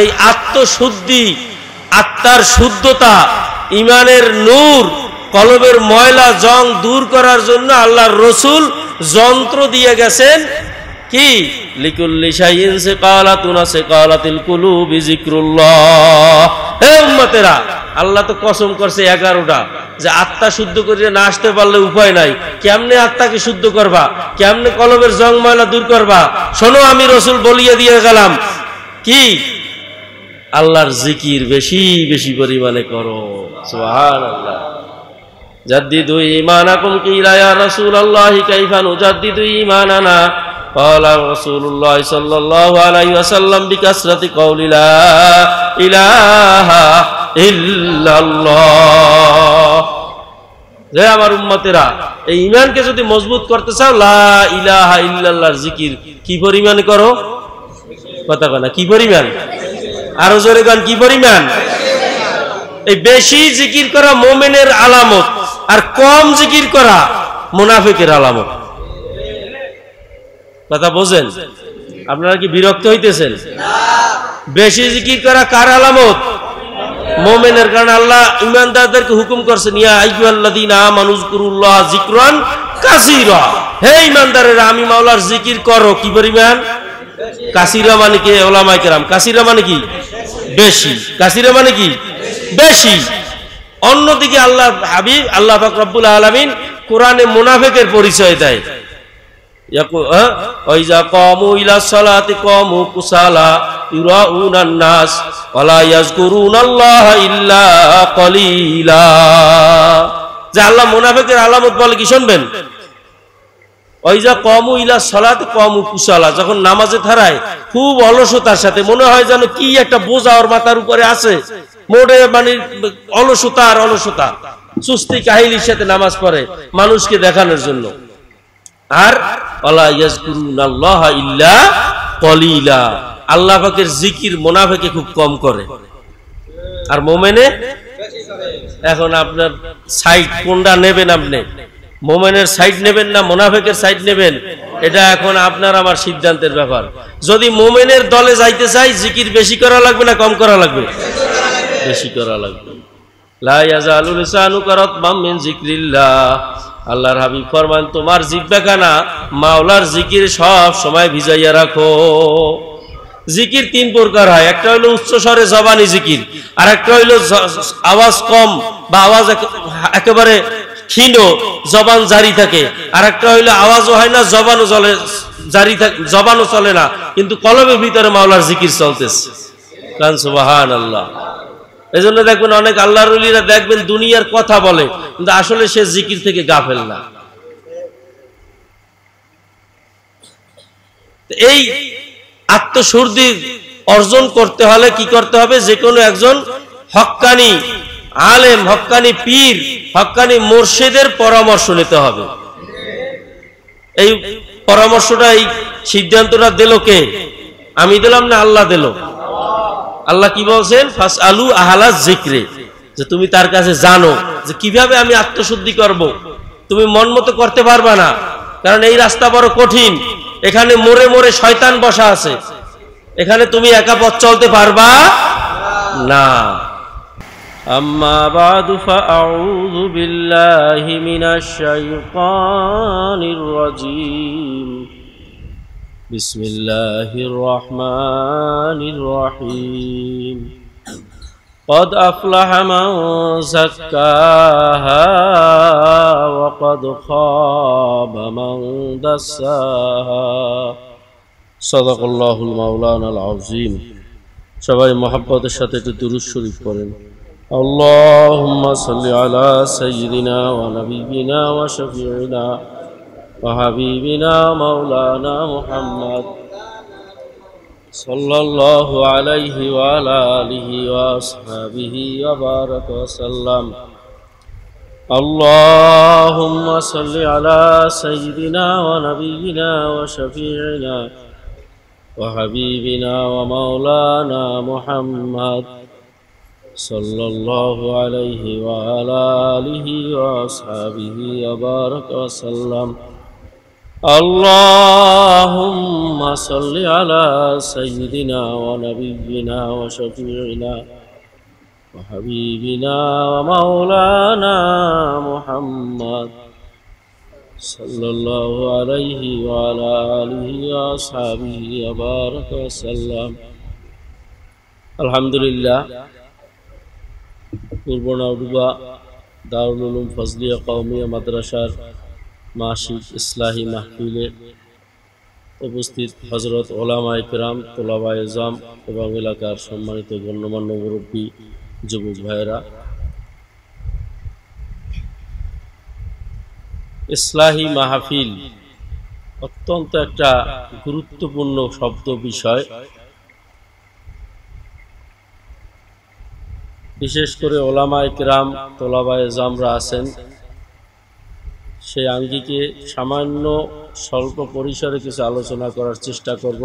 এই আত্মশুদ্ধি, আত্মার শুদ্ধতা, ইমানের নূর, কলবের ময়লা জং দূর করার জন্য আল্লাহর রসুল যন্ত্র দিয়ে গেছেন। কি? লিকুল্লি শাইইন সিকালাতুন সিকালাতিল কুলুবি যিকরুল্লাহ। হে উম্মতেরা, আল্লাহ তো কসম করছে 11টা, যে আত্মা শুদ্ধ করে না আসতে পারলে উপায় নাই। কেমনে আত্মাকে শুদ্ধ করবা? কেমনে কলবের জং ময়লা দূর করবা? শোনো, আমি রসুল বলিয়ে দিয়ে গেলাম। কি? আল্লাহর জিকির বেশি বেশি পরিমাণে করো। সুবহানাল্লাহ। জাদ্দিদু ঈমানাকুম কিলা ইয়া রাসূলুল্লাহ কাইফা নুজাদ্দিদু ঈমানানা ক্বালা রাসূলুল্লাহ সাল্লাল্লাহু আলাইহি ওয়াসাল্লাম বিকাসরাতি কওলি লা ইলাহা ইল্লাল্লাহ। হে আমার উম্মতেরা, এই ঈমানকে যদি মজবুত করতে চাও, লা ইলাহা ইল্লাল্লাহর জিকির কি পরিমাণে করো? কথা কয় না, কি পরিমাণ? আরো জোরে গান, কি পরিমাণ? এই বেশি জিকির করা মুমিনের আলামত, আর কম জিকির করা মুনাফিকের আলামত। কথা বোঝেন? আপনারা কি বিরক্ত হইতেছেন? বেশি জিকির করা কার আলামত? মুমিনের। কারণ আল্লাহ ঈমানদারদেরকে হুকুম করছেন, ইয়া আইয়ুহাল্লাযীনা আমানু যকুরুল্লাহ যিকরান কাসীরা। হে ঈমানদারেরা, আমি মাওলার জিকির করো। কি পরিমাণ? কাসীরা মানে কি? উলামায়ে কেরাম, কাসীরা মানে কি? বেশি। কাসীরা মানে কি? বেশি। অন্যদিকে আল্লাহ হাবিব আল্লাহ পাক রব্বুল আলামিন কোরআনে মুনাফিকের পরিচয় দেয়। ওয়াইজা কামু ইলা সালাতি কামু কুসালা ইউরাউনান নাস ওয়ালা ইয়াযকুরুনাল্লাহা ইল্লা কলিলা। যে আল্লাহ মুনাফিকের আলামত বলে কি শুনবেন? ওয়াইজা কামু ইলা সালাতি কামু কুসালা, যখন নামাজে দাঁড়ায় খুব অলসতার সাথে, মনে হয় যেন কি একটা বোঝা ওর মাথার উপরে আছে, মোড়ে মানে অলসতা আর অলসতা, সুস্তি কাহিলির সাথে নামাজ পড়ে মানুষকে দেখানোর জন্য। আর ওয়ালা ইয়াযকুরুনাল্লাহা ইল্লা কলিলা, আল্লাহ পাকের জিকির মুনাফিকে খুব কম করে, আর মুমিনে। এখন আপনার সাইড কোনটা নেবেন? আপনি মুমিনের সাইড নেবেন না মুনাফিকের সাইড নেবেন? এটা এখন আপনার আমার সিদ্ধান্তের ব্যাপার। যদি মুমিনের দলে যাইতে চাই, জিকির বেশি করা লাগবে না কম করা লাগবে? বেশি করা লাগবে। লা ইয়াজালু লিসানুকা রাতবাম মিন যিকরিল্লাহ। আল্লাহর হাবিব ফরমান, তোমার জিহ্বাখানা মাওলার জিকির সব সময় ভিজাইয়া রাখো। জিকির 3 প্রকার হয়। একটা হলো উচ্চ স্বরে জবানি জিকির, আর একটা হইলো আওয়াজ কম বা আওয়াজ একেবারে ক্ষীণ, জবান জারি থাকে। আর একটা হইলো আওয়াজও হয় না, জবানও জারি থাকে, জবানও চলে না, কিন্তু কলবের ভিতরে মাওলার জিকির চলতেছে। কান সুবহানাল্লাহ। এই জন্য দেখবেন অনেক আল্লাহর ওলিরা দেখবেন দুনিয়ার কথা বলে, কিন্তু আসলে সে জিকির থেকে গাফেল না। এই আত্মশুদ্ধি অর্জন করতে হলে কি করতে হবে? যে কোনো একজন হক্কানি আলেম, হক্কানি পীর, হক্কানি মুর্শিদের পরামর্শ নিতে হবে। এই পরামর্শটা, এই সিদ্ধান্তটা দিল কে? আমি দিলাম না আল্লাহ দিল? আল্লাহ কি বলছেন? ফাসআলু আহলা যিকরি, যে তুমি তার কাছে জানো যে কিভাবে আমি আত্মশুদ্ধি করব। তুমি মন মতো করতে পারবা না, কারণ এই রাস্তা বড় কঠিন। এখানে মোড়ে মোড়ে শয়তান বসা আছে, এখানে তুমি একা পথ চলতে পারবা না। আম্মা বাদু ফাআউযু বিল্লাহি মিনাশ শাইতানির রাজীম। বিসমিল্লাহির রহমানির রহিম। قد أفلح من زكاها وقد خاب من دساها صدق الله المولانا العظيم। সবাই মহব্বতের সাথে একটু দুরূদ শরীফ পড়েন। اللهم صل على سيدنا ونبينا وشفيعنا وحبيبنا مولانا محمد صلى الله عليه وعلى آله وأصحابه وبارك وسلم. اللهم صل على سيدنا ونبينا وشفيعنا وحبيبنا ومولانا محمد صلى الله عليه وعلى آله وأصحابه وبارك وسلم. اللهم صل على سيدنا ونبينا وشفيعنا وحبيبنا ومولانا محمد صلى الله عليه وعلى آله وأصحابه وبارك وسلم الحمد لله পূর্বনাউডুবা দারুল উলুম ফজলিয়া কওমিয়া মাদ্রাসার মাসিক ইসলাহি মাহফিলে উপস্থিত হযরত উলামায়ে কিরাম, তোলাবায়ে ইলজাম এবং এলাকার সম্মানিত গণ্যমান্য মুরব্বী, যুবক ভাইয়েরা, ইসলাহি মাহফিল অত্যন্ত একটা গুরুত্বপূর্ণ শব্দ বিষয়। বিশেষ করে উলামায়ে কিরাম, তোলাবায়ে ইলজামরা আছেন, সেই আঙ্গিকে সামান্য স্বল্প পরিসরে কিছু আলোচনা করার চেষ্টা করব।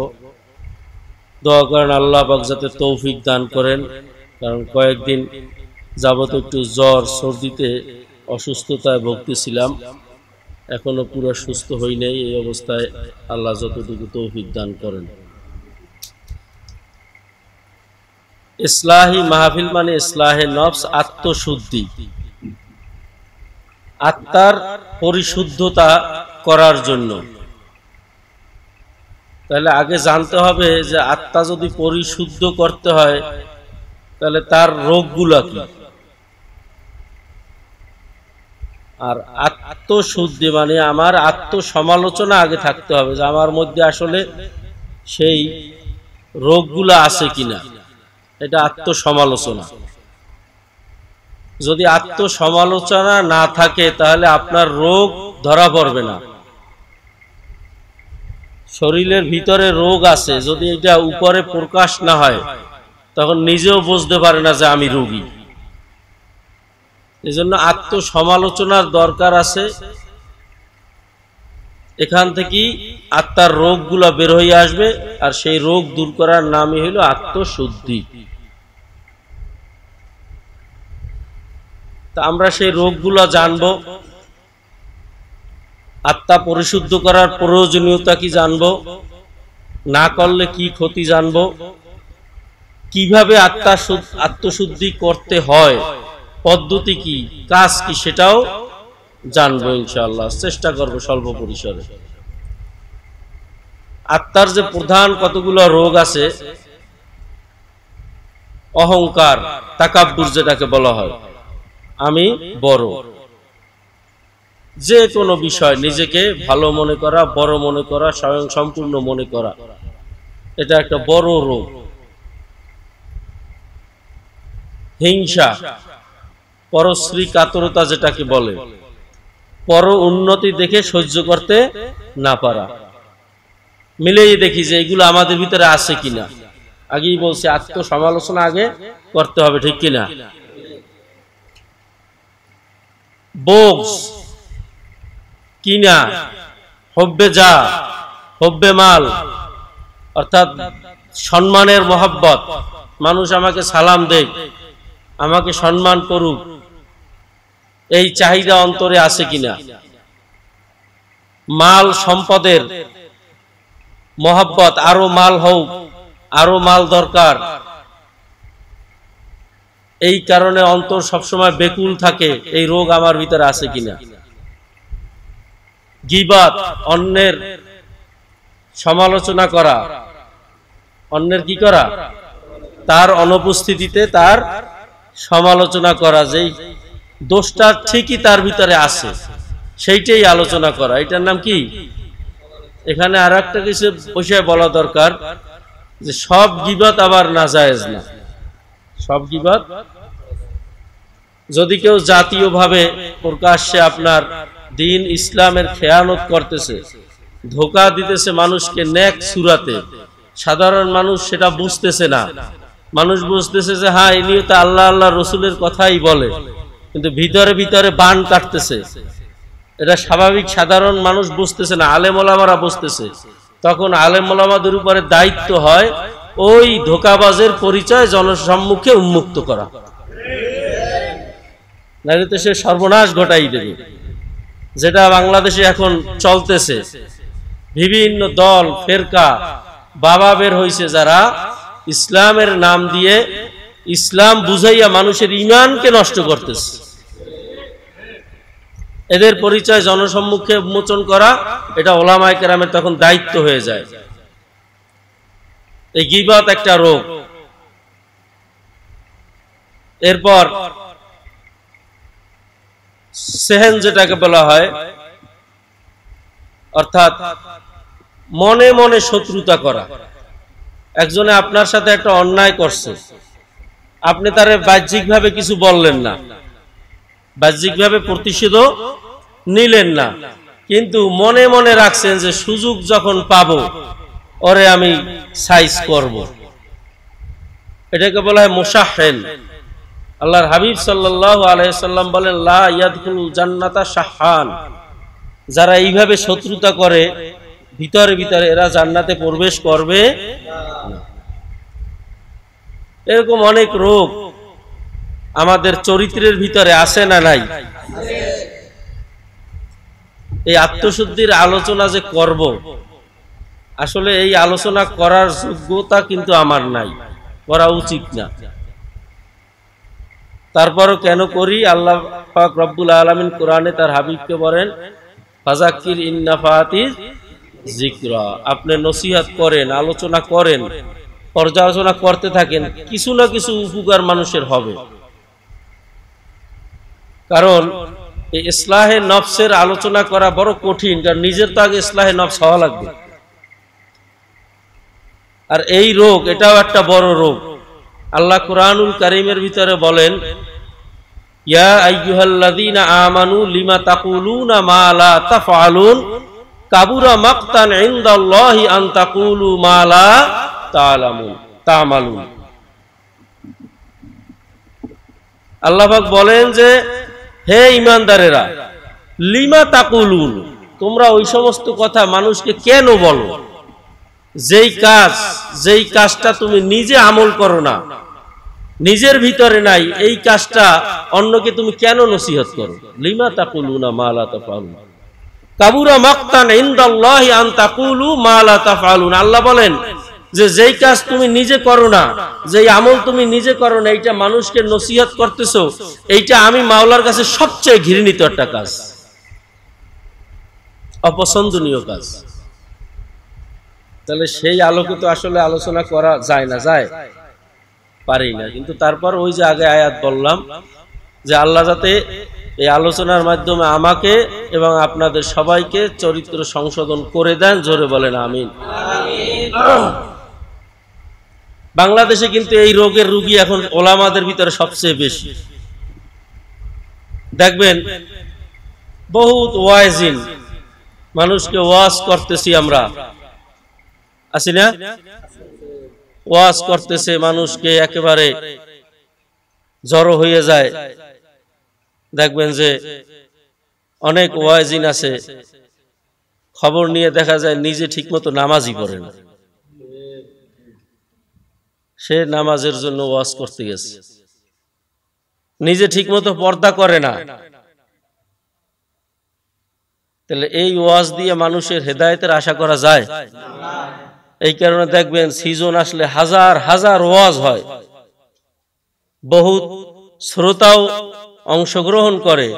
দোয়া করেন আল্লাহ পাক যাতে তৌফিক দান করেন, কারণ কয়েকদিন যাবত একটু জ্বর সর্দিতে অসুস্থতায় ভুগতেছিলাম, এখনো পুরো সুস্থ হই নাই। এই অবস্থায় আল্লাহ যতটুকু তৌফিক দান করেন। ইসলাহি মাহফিল মানে ইসলাহে নফস, আত্মশুদ্ধি, আত্মার পরিশুদ্ধতা করার জন্য। তাহলে আগে জানতে হবে যে আত্মা যদি পরিশুদ্ধ করতে হয় তাহলে তার রোগগুলা কি। আর আত্মশুদ্ধি মানে আমার আত্মসমালোচনা আগে থাকতে হবে যে আমার মধ্যে আসলে সেই রোগগুলা আছে কিনা। এটা আত্মসমালোচনা। যদি আত্মসমালোচনা না থাকে তাহলে আপনার রোগ ধরা পড়বে না। শরীরের ভিতরে রোগ আছে, যদি এটা উপরে প্রকাশ না হয় তখন নিজেও বুঝতে পারে না যে আমি রোগী। এজন্য আত্মসমালোচনার দরকার আছে। এখান থেকে আত্মার রোগগুলা বের হয়ে আসবে, আর সেই রোগ দূর করার নামই হলো আত্মশুদ্ধি। তা আমরা সেই রোগগুলা জানবো, আত্মা পরিশুদ্ধ করার প্রয়োজনীয়তা কি জানবো, না করলে কি ক্ষতি জানবো, কিভাবে আত্মশুদ্ধি করতে হয়, পদ্ধতি কি, কাজ কি, সেটাও জানবো ইনশাআল্লাহ। চেষ্টা করবো স্বল্প পরিসরে। আত্মার যে প্রধান কতগুলো রোগ আছে, অহংকার, তাকাব্বুর যেটাকে বলা হয়, আমি বড়, যে কোনো বিষয় নিজেকে ভালো মনে করা, বড় মনে করা, স্বয়ং সম্পূর্ণ মনে করা, এটা একটা বড় রোগ। হিংসা, পরশ্রী কাতরতা যেটাকে বলে, পর উন্নতি দেখে সহ্য করতে না পারা। মিলেই দেখি যে এগুলো আমাদের ভিতরে আছে কিনা। আগেই বলছি আত্মসমালোচনা আগে করতে হবে, ঠিক কিনা। বগস, কিনা, হব্বে যা, হব্বে মাল, অর্থাৎ সম্মানের মহব্বত, মানুষ আমাকে সালাম দেখ, আমাকে সম্মান করুক, এই চাহিদা অন্তরে আছে কিনা। মাল সম্পদের মহব্বত, আরো মাল হোক, আরো মাল দরকার, এই কারণে অন্তর সবসময় বেকুল থাকে, এই রোগ আমার ভিতরে আছে কিনা। গীবাত, অন্যের সমালোচনা করা, অন্যের কি করা, তার অনুপস্থিতিতে তার সমালোচনা করা, যেই দোষটা ঠিকই তার ভিতরে আছে সেইটাই আলোচনা করা, এটার নাম কি। এখানে আর একটা কিছু বিষয় বলা দরকার, যে সব গীবাত আবার নাজায়েজ না। সব গীবাত, যদি কেউ জাতীয়ভাবে প্রকাশ্যে আপনার দিন ইসলামের খেয়ানত করতেছে, ধোঁকা দিতেছে মানুষকে নেক সুরাতে, সাধারণ মানুষ সেটা বুঝতেছে না। মানুষ বুঝতেছে যে হ্যাঁ ইনিও তো আল্লাহ আল্লাহ রসুলের কথাই বলে, কিন্তু ভিতরে ভিতরে বান কাটতেছে, এটা স্বাভাবিক সাধারণ মানুষ বুঝতেছে না, আলেম ওলামারা বুঝতেছে। তখন আলেম ওলামাদের উপরে দায়িত্ব হয় ওই ধোঁকাবাজের পরিচয় জনসম্মুখে উন্মুক্ত করা, নাহলে তো সে সর্বনাশ ঘটাই দেবে। যেটা বাংলাদেশে এখন চলতেছে, বিভিন্ন দল ফেরকা বাবা বের হইছে যারা ইসলামের নাম দিয়ে ইসলাম বুঝাইয়া মানুষের ঈমানকে নষ্ট করতেছে। এদের পরিচয় জনসম্মুখে উন্মোচন করা এটা ওলামায়ে কেরামের তখন দায়িত্ব হয়ে যায়। এই গীবত একটা রোগ। এরপর সেহেন যেটাকে বলা হয়, অর্থাৎ মনে মনে শত্রুতা করা। একজনে আপনার সাথে একটা অন্যায় করছে, আপনি তারে বাহ্যিকভাবে কিছু বললেন না, বাহ্যিকভাবে প্রতিশোধও নিলেন না, কিন্তু মনে মনে রাখছেন যে সুযোগ যখন পাবো ওরে আমি সাইজ করব। এটাকে বলা হয় মুশাহহিন। আল্লাহর হাবিব সাল্লাল্লাহু আলাইহি সাল্লাম বলেন, লা ইয়াদখুলুল জান্নাতা শাহহান। যারা এইভাবে শত্রুতা করে ভিতরে ভিতরে এরা জান্নাতে প্রবেশ করবে না। এরকম অনেক রোগ আমাদের চরিত্রের ভিতরে আছে না নাই? এই আত্মশুদ্ধির আলোচনা যে করব, আসলে এই আলোচনা করার যোগ্যতা কিন্তু আমার নাই, করা উচিত না। তারপরও কেন করি? আল্লাহ পাক রব্বুল আলামিন কোরআনে তার হাবিবকে বলেন, ফাযাক্কির ইন নাফাতিজ যিকরা। আপনি নসিহত করেন, আলোচনা করেন, পর্যালোচনা করতে থাকেন, কিছু না কিছু উপকার মানুষের হবে। কারণ এই ইসলাহে নফসের আলোচনা করা বড় কঠিন, কারণ নিজের তো আগে ইসলাহে নফস হওয়া লাগবে। আর এই রোগ, এটাও একটা বড় রোগ। আল্লাহ কুরআনুল কারীমের ভিতরে বলেন, ইয়া আইয়ুহাল্লাযীনা আমানু লিমা তাকুলুনা মা লা তাফআলুন কাবুরা মাকতান ইনদাল্লাহি আন তাকুলু মা লা তা'মালুন। আল্লাহ পাক বলেন যে, হে ঈমানদারেরা, লিমা তাকুলুন, তোমরা ওই সমস্ত কথা মানুষকে কেন বলো যেই কাজটা তুমি নিজে আমল করো না, নিজের ভিতরে নাই, এই কাজটা অন্যকে তুমি কেন নসিহত করো? লিমা তাকুলুনা মা লা তাফআলুন কাবুরা মাকতান ইনদাল্লাহি আন তাকুলু মা লা তাফআলুন। আল্লাহ বলেন যে যেই কাজ তুমি নিজে করো না, যেই আমল তুমি নিজে করো না, এইটা মানুষকে নসিহত করতেছো, এইটা আমি মাওলার কাছে সবচেয়ে ঘৃণিত একটা কাজ, অপছন্দনীয় কাজ। তাহলে সেই আলোকে তো আসলে আলোচনা করা যায় না, যায় পারি না। কিন্তু তারপর ওই যে আগে আয়াত বললাম যে আল্লাহ যাতে এই আলোচনার মাধ্যমে আমাকে এবং আপনাদের সবাইকে চরিত্র সংশোধন করে দেন, জোরে বলেন আমিন। বাংলাদেশে কিন্তু এই রোগের রোগী এখন ওলামাদের ভিতরে সবচেয়ে বেশি। দেখবেন বহুত ওয়াইজিন, মানুষকে ওয়াজ করতেছি আমরা, আছি না? ওয়াজ করতেছে, মানুষকে একেবারে জড়ো হয়ে যায়। দেখবেন যে অনেক ওয়াইজিন আছে, খবর নিয়ে দেখা যায় নিজে ঠিকমতো নামাজই পড়ে না, সে নামাজের জন্য ওয়াজ করতে গেছে, নিজে ঠিকমতো পর্দা করে না। তাহলে এই ওয়াজ দিয়ে মানুষের হেদায়েতের আশা করা যায়? এই কারণে দেখবেন সিজন আসলে হাজার হাজার ওয়াজ হয়, বহুত শ্রোতাও অংশগ্রহণ করে,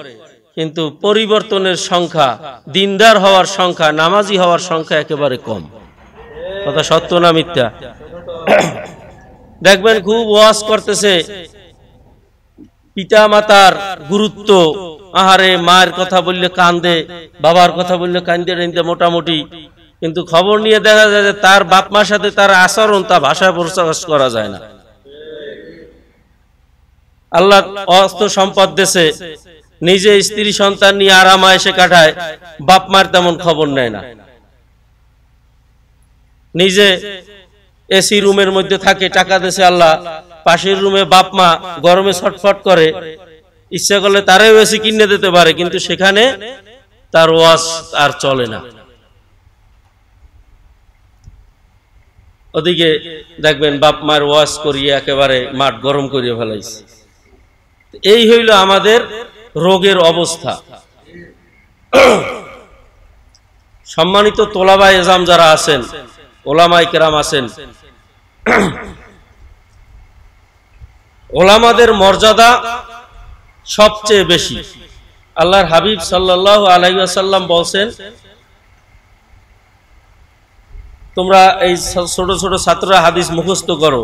কিন্তু পরিবর্তনের সংখ্যা, দিনদার হওয়ার সংখ্যা, নামাজি হওয়ার সংখ্যা একেবারে কম। কথা সত্য না মিথ্যা? দেখবেন খুব ওয়াজ করতেছে, পিতা মাতার গুরুত্ব, আহারে মায়ের কথা বললে কান্দে, বাবার কথা বললে কান্দে টান্দে মোটামুটি, কিন্তু খবর নিয়ে দেখা যায় যে তার বাপ মার সাথে তার আচরণ, তা ভাষায় প্রকাশ করা যায় না। আল্লাহ অস্ত সম্পদ দেশে নিজে স্ত্রী সন্তান নিয়ে আরাম আয়েশে কাটায়, বাপ মার তেমন খবর নেয় না। নিজে এসি রুমের মধ্যে থাকে, টাকা দেশে আল্লাহ, পাশের রুমে বাপ মা গরমে ছটফট করে, ইচ্ছা করলে তারাও এসি কিনে দিতে পারে, কিন্তু সেখানে তার ওয়াজ আর চলে না। ওদিকে দেখবেন বাপ মার ওয়াজ করিয়ে একেবারে মাঠ গরম করিয়ে ফেলাইছে। এই হইল আমাদের রোগের অবস্থা। সম্মানিত তোলাবা এজাম যারা আছেন, ওলামায়ে কেরাম আছেন, ওলামাদের মর্যাদা সবচেয়ে বেশি। আল্লাহর হাবিব সাল্লাল্লাহু আলাইহি ওয়াসাল্লাম বলেন, তোমরা এই ছোট ছোট ছাত্ররা হাদিস মুখস্থ করো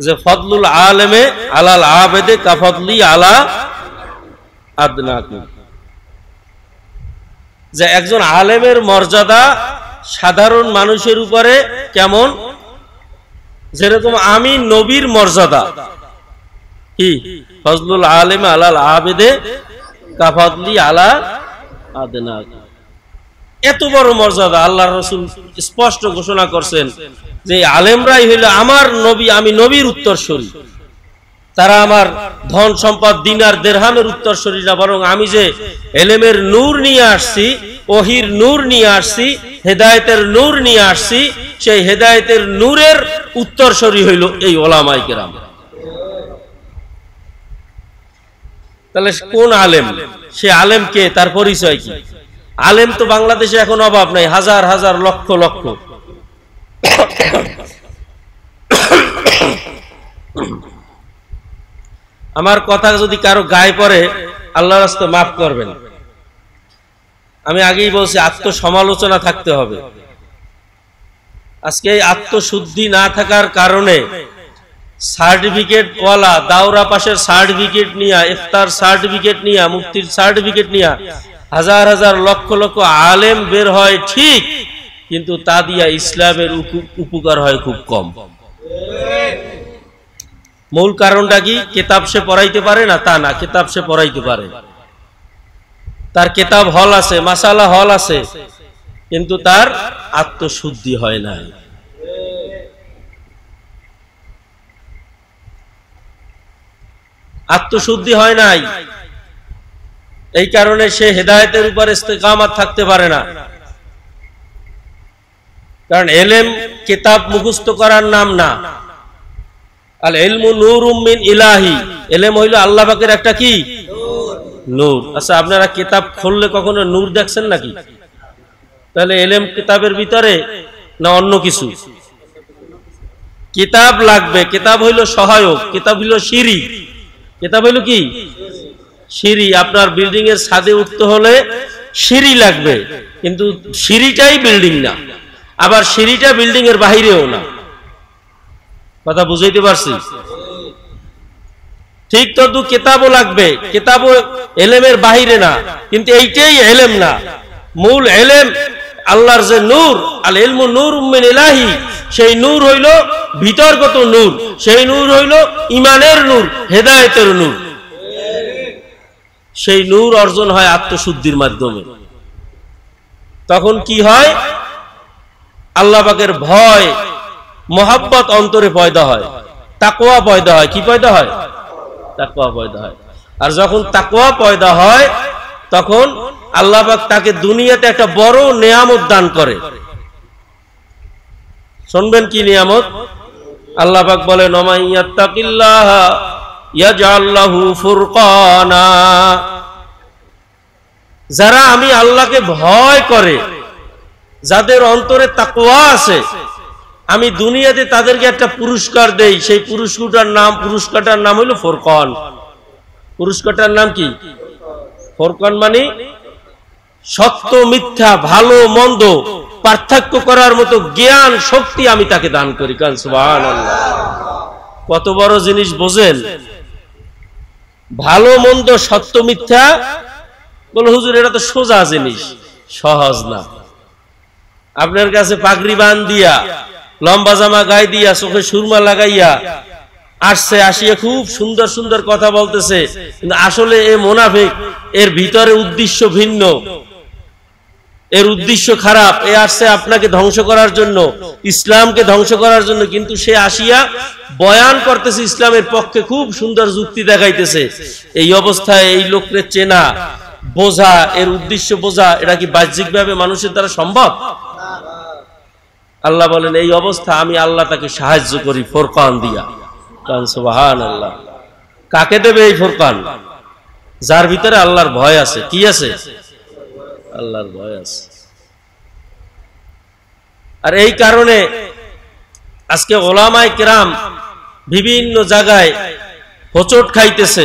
যে ফদলুল আলেমে আলাল আবেদে কাফদলি আলা আদনাকুম, যে একজন আলেমের মর্যাদা সাধারণ মানুষের উপরে কেমন, যেরকম আমি নবীর মর্যাদা কি ফজলুল আলেম আলাল আবেদে কাফদলি আলা আদনাকুম। এত বড় মর্যাদা আল্লাহর রাসূল স্পষ্ট ঘোষণা করছেন যে আলেমরাই হইল আমার নবী, আমি নবীর উত্তরসূরি। তারা আমার ধন সম্পদ দিনার দিরহামের উত্তরসূরি না, বরং আমি যে ইলমের নূর নিয়ে আসছি, ওহির নূর নিয়ে আসছি, হেদায়েতের নূর নিয়ে আসছি, সেই হেদায়েতের নূরের উত্তরসূরি হইল এই উলামায়ে কেরাম। তাহলে কোন আলেম? সে আলেম কে, তার পরিচয় কি? আলেম তো বাংলাদেশে এখন অভাব নাই, হাজার হাজার লক্ষ লক্ষ। আমার কথা যদি কারো গায়ে পড়ে আল্লাহর রাস্তায় মাফ করবেন। আমি আগেই বলছি আত্মসমালোচনা থাকতে হবে। আজকে এই আত্মশুদ্ধি না থাকার কারণে সার্টিফিকেট ওয়ালা, দাওরা পাশের সার্টিফিকেট নিয়ে, ইফতার সার্টিফিকেট নিয়ে, মুফতির সার্টিফিকেট নিয়ে হাজার হাজার লক্ষ লক্ষ আলেম বের হয় ঠিক, কিন্তু তা দিয়া ইসলামের উপকার হয় খুব কম। মূল কারণটা কি? কিতাব সে পড়াইতে পারে না তা না, কিতাব সে পড়াইতে পারে, তার কিতাব হল আছে, মাসালা হল আছে, কিন্তু তার আত্মশুদ্ধি হয় না। আত্মশুদ্ধি হয় নাই, এই কারণে সে হেদায়েতের উপর ইস্তেকামাত থাকতে পারে না। কারণ ইলম কিতাব মুখস্থ করার নাম না। আল ইলমু নূরুম মিন ইলাহি, ইলম হইল আল্লাহ পাকের একটা কি নূর। আচ্ছা, আপনারা কিতাব খুললে কখনো নূর দেখছেন নাকি? তাহলে ইলম কিতাবের ভিতরে না অন্য কিছু? কিতাব লাগবে, কিতাব হইল সহায়ক, কিতাব হইল সিঁড়ি। কিতাব হইল কি সিঁড়ি। আপনার বিল্ডিং এর ছাদে উঠতে হলে সিঁড়ি লাগবে, কিন্তু সিঁড়িটাই বিল্ডিং না, আবার সিঁড়িটা বিল্ডিং এর বাহিরেও না। কথা বুঝাইতে পারছি? ঠিক তদ্রুপ কিতাবও লাগবে, কিতাবও ইলমের বাহিরে না, কিন্তু এইটাই ইলম না। মূল ইলম আল্লাহর যে নূর, আল ইলমু নূরুম মিন ইলাহি, সেই নূর হইল ভিতরগত নূর, সেই নূর হইল ঈমানের নূর, হেদায়েতের নূর। সেই নূর অর্জন হয় আত্মশুদ্ধির মাধ্যমে। তখন কি হয়? আল্লাহ পাকের ভয়, মোহাব্বত অন্তরে পয়দা হয়, তাকওয়া পয়দা হয়। কি পয়দা হয়? তাকওয়া পয়দা হয়। আর যখন তাকওয়া পয়দা হয়, তখন আল্লাহ পাক তাকে দুনিয়াতে একটা বড় নিয়ামত দান করে। শুনবেন কি নিয়ামত? আল্লাহ পাক বলেন, ওমাই ইয়াত্তাকিল্লাহ ইয়াজআল লাহু ফুরকানা, যারা আমি আল্লাহকে ভয় করে, যাদের অন্তরে তাকওয়া আছে, আমি দুনিয়াতে তাদেরকে একটা পুরস্কার দেই। সেই পুরস্কারটার নাম হলো ফুরকান। পুরস্কারটার নাম কি? ফুরকান মানে সত্য মিথ্যা, ভালো মন্দ পার্থক্য করার মতো জ্ঞান শক্তি আমি তাকে দান করি। কারণ সুবহানাল্লাহ, কত বড় জিনিস বোঝেন? ভালো মন্দ, সত্য মিথ্যা। বলো হুজুর এটা তো সোজা জিনিস, সহজ না। আপনার কাছে পাগড়ি বাঁধ দিয়া, লম্বা জামা গায়ে দিয়া, চোখে সুরমা লাগাইয়া আসছে, আসিয়া খুব সুন্দর সুন্দর কথা বলতেছে, কিন্তু আসলে এ মুনাফিক, এর ভিতরে উদ্দেশ্য ভিন্ন, এর উদ্দেশ্য খারাপ। এ আসছে আপনাকে ধ্বংস করার জন্য, ইসলামকে ধ্বংস করার জন্য, কিন্তু সে আসিয়া বয়ান করতেছে ইসলামের পক্ষে, খুব সুন্দর যুক্তি দেখাইতেছে। এই অবস্থায় এই লোককে চেনা, বোঝা, এর উদ্দেশ্য বোঝা, এটা কি বাহ্যিকভাবে মানুষের দ্বারা সম্ভব? আল্লাহ বলেন, এই অবস্থা আমি আল্লাহ তাকে সাহায্য করি ফুরকান দিয়া। সুবহানাল্লাহ। কাকে দেবে এই ফুরকান? যার ভিতরে আল্লাহর ভয় আছে। কি আছে? আল্লাহর ভয় আছে। আর এই কারণে আজকে ওলামায়ে কেরাম বিভিন্ন জায়গায় হোঁচট খাইতেছে,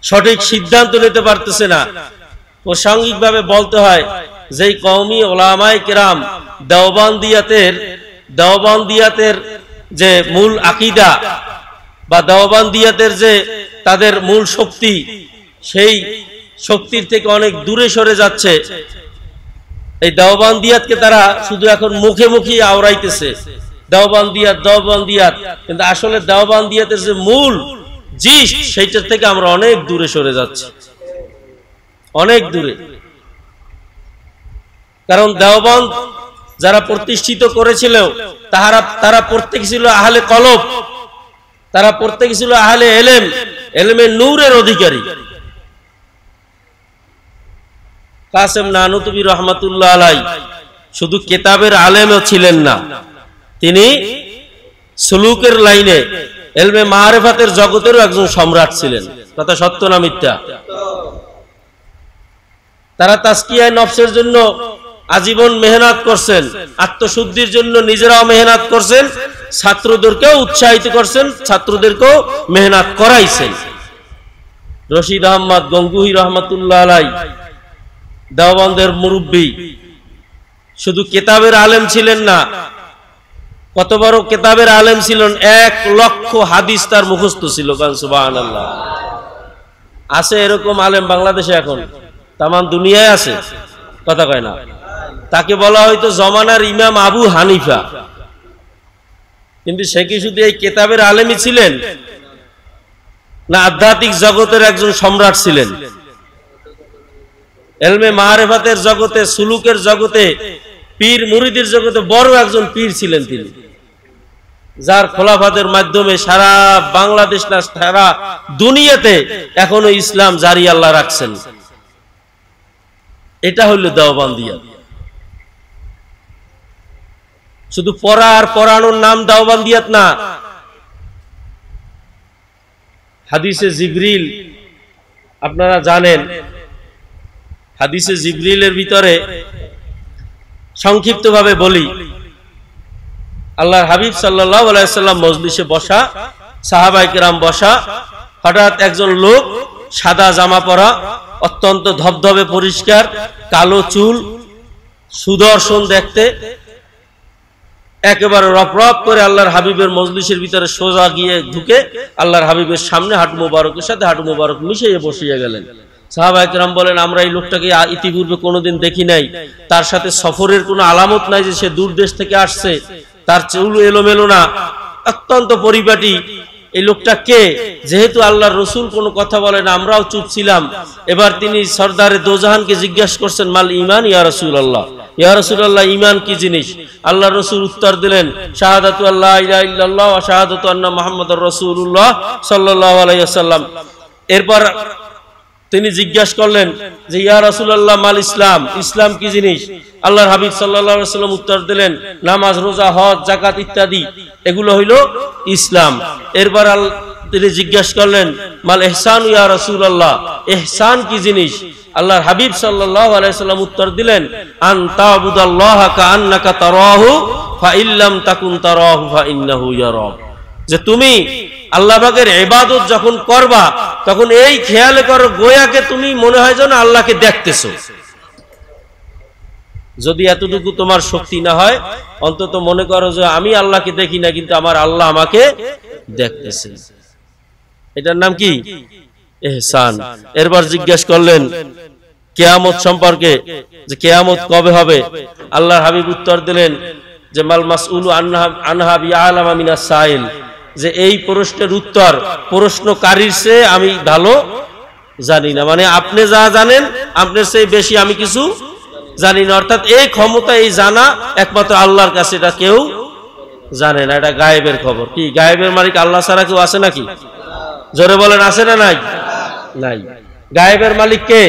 সঠিক সিদ্ধান্ত নিতে পারতেছে না। প্রাসঙ্গিকভাবে বলতে হয় যেই কওমি ওলামায়ে কেরাম দেওবন্দিয়াতের যে মূল আকীদা বা দেওবন্দিয়াতের যে তাদের মূল শক্তি, সেই শক্তির থেকে অনেক দূরে সরে যাচ্ছে। এই দেওবন্দিয়াতকে তারা শুধু এখন মুখে মুখে আওড়াইতেছে, দেওবন্দিয়াত, কিন্তু আসলে দেওবন্দিয়াতের যে মূল জিস সেইটার থেকে আমরা অনেক দূরে সরে যাচ্ছি, অনেক দূরে। কারণ দেওবন্দ যারা প্রতিষ্ঠিত করেছিল তারা প্রত্যেক ছিল আহলে কলব, তারা প্রত্যেক ছিল আহলে এলেম, এলেমের নূরের অধিকারী। কাসেম নানুতুবি রহমাতুল্লাহ আলাইহি শুধু কিতাবের আলেমও ছিলেন না, তিনি সুলুকের লাইনে ইলমে মারিফাতের জগতেরও একজন সম্রাট ছিলেন। কথা সত্য না মিথ্যা? তারা তাজকিয়ায়ে নফসের জন্য আজীবন মেহনত করছেন, আত্মশুদ্ধির জন্য নিজেরাও মেহনত করছেন, ছাত্রদেরকেও উৎসাহিত করছেন, ছাত্রদেরকেও মেহনত করাইছেন। রশিদ আহমদ গঙ্গুহি রহমাতুল্লাহ আলাইহি দেওবন্দের মুরব্বী, শুধু কিতাবের আলেম ছিলেন না, কত বড় কিতাবের আলেম ছিলেন, 1 লক্ষ হাদিস তার মুখস্থ ছিল। সুবহানাল্লাহ। আছে এরকম আলেম বাংলাদেশে এখন? তাম দুনিয়ায় আছে? কথা কয় না। তাকে বলা হয়তো জমানার ইমাম আবু হানিফা, কিন্তু সে কি শুধু এই কিতাবের আলেমই ছিলেন, না আধ্যাত্মিক জগতের একজন সম্রাট ছিলেন? ইলমে মারিফাতের জগতে, সুলুকের জগতে, পীর মুরিদের জগতে বড় একজন পীর ছিলেন তিনি, যার খোলাফাতের মাধ্যমে সারা বাংলাদেশ না সারা দুনিয়াতে এখনো ইসলাম জারি আল্লাহ রাখছেন। এটা হলো দেওবন্দিয়াত। শুধু পড়া আর পড়ানোর নাম দেওবন্দিয়াত না। হাদিসে জিবরিল আপনারা জানেন, হাদিসে জিবরিলের ভিতরে সংক্ষিপ্তভাবে বলি, আল্লাহর হাবিব সাল্লাল্লাহু আলাইহি সাল্লাম মজলিসে বসা, সাহাবায়ে কেরাম বসা, হঠাৎ একজন লোক সাদা জামা পরা, অত্যন্ত ধবধবে পরিষ্কার, কালো চুল, সুদর্শন দেখতে, একেবারে রপরপ করে আল্লাহর হাবিবের মজলিসের ভিতরে সোজা গিয়ে ঢুকে আল্লাহর হাবিবের সামনে হাঁটু মোবারকের সাথে হাঁটু মোবারক মিশিয়ে বসিয়ে গেলেন। সাহাবায়ে কেরাম বলেন, আমরা এই লোকটাকে ইতিপূর্বে কোনোদিন দেখি নাই, তার সাথে সফরের কোনো আলামত নাই যে সে দূর দেশ থেকে আসছে, তার চুল এলোমেলো না, অত্যন্ত পরিপাটি। এই লোকটা কে? যেহেতু আল্লাহর রসুল কোনো কথা বলেন, আমরাও চুপ ছিলাম। এবার তিনি সরদারে দোজাহানকে জিজ্ঞাসা করছেন, মাল ঈমান ইয়া রাসূলুল্লাহ, ইয়া রাসূলুল্লাহ ঈমান কি জিনিস? আল্লাহর রসুল উত্তর দিলেন, শাহাদাতু আল্লা ইলাহা ইল্লাল্লাহ ওয়া শাহাদাতু আন্না মুহাম্মাদুর রাসূলুল্লাহ সাল্লাল্লাহু আলাইহি ওয়াসাল্লাম। এরপর তিনি জিজ্ঞাসা করলেন যে ইয়া রাসূলুল্লাহ মাল ইসলাম, ইসলাম কি জিনিস? আল্লাহর হাবিব সাল্লাল্লাহু আলাইহি ওয়াসাল্লাম উত্তর দিলেন, নামাজ, রোজা, হজ, যাকাত ইত্যাদি, এগুলো হইল ইসলাম। এরপর তিনি জিজ্ঞাসা করলেন, মাল ইহসান ইয়া রাসূলুল্লাহ, ইহসান কি জিনিস? আল্লাহর হাবিব সাল্লাল্লাহু আলাইহি ওয়াসাল্লাম উত্তর দিলেন, আন তা'বুদাল্লাহা কাআন্নাকা তারাহু ফা ইল্লাম তাকুন তারাহু ফা ইন্নাহু ইয়ারাক, যে তুমি আল্লাহ পাকের ইবাদত যখন করবা তখন এই খেয়াল করো গোয়াকে তুমি মনে হয় যেন আল্লাহকে দেখতেছো। যদি এতটুকু তোমার শক্তি না হয়, অন্তত মনে করো যে আমি আল্লাহকে দেখি না, কিন্তু আমার আল্লাহ আমাকে দেখতেছে। এটার নাম কি? ইহসান। এরপর জিজ্ঞেস করলেন কিয়ামত সম্পর্কে, যে কিয়ামত কবে হবে? আল্লাহর হাবিব উত্তর দিলেন যে মাল মাসউলু আনহা বিআলামা মিনাস সাইল, যে এই প্রশ্নের উত্তর প্রশ্নকারীর চেয়ে আমি ভালো জানি না। মানে আপনি যা জানেন আপনার চেয়ে বেশি আমি কিছু জানি না। অর্থাৎ এই ক্ষমতা, এই জানা একমাত্র আল্লাহর কাছে, এটা কেউ জানে না। এটা গায়েবের খবর। কি গায়েবের মালিক আল্লাহ ছাড়া কেউ আছে নাকি? জোরে বলেন, আছে না নাই? নাই। গায়েবের মালিক কে?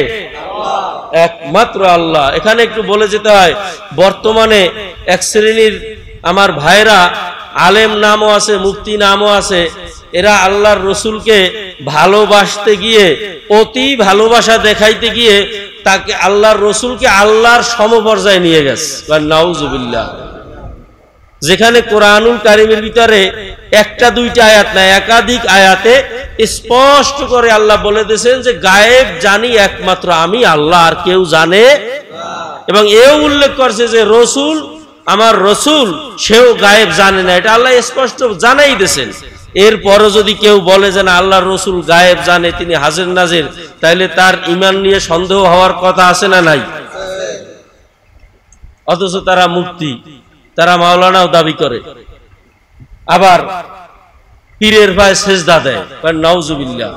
একমাত্র আল্লাহ। এখানে একটু বলে যেতে হয়, বর্তমানে এক শ্রেণীর আমার ভাইরা, আলেম নামও আছে, মুফতি নামও আছে, এরা আল্লাহর রসুলকে ভালোবাসতে গিয়ে, অতি ভালোবাসা দেখাইতে গিয়ে তাকে আল্লাহর রসুলকে আল্লাহর সমপর্যায়ে নিয়ে গেছে। নাউজুবিল্লাহ। যেখানে কোরআনুল কারীমের ভিতরে একটা দুইটা আয়াত না, একাধিক আয়াতে স্পষ্ট করে আল্লাহ বলে দিয়েছেন যে গায়েব জানি একমাত্র আমি আল্লাহ, আর কেউ জানে। এবং এও উল্লেখ করছে যে রসুল, আমার রসুল, সেও গায়েব জানে না, এটা আল্লাহ স্পষ্ট জানাই দিয়েছেন। এরপরও যদি কেউ বলে যে না আল্লাহর রসুল গায়েব জানে, তিনি হাজির নাজির, তাইলে তার ঈমান নিয়ে সন্দেহ হওয়ার কথা আছে না নাই? অথচ তারা মুফতি, তারা মাওলানাও দাবি করে, আবার পীরের পায়ে সেজদা দেয়। নাউজুবিল্লাহ,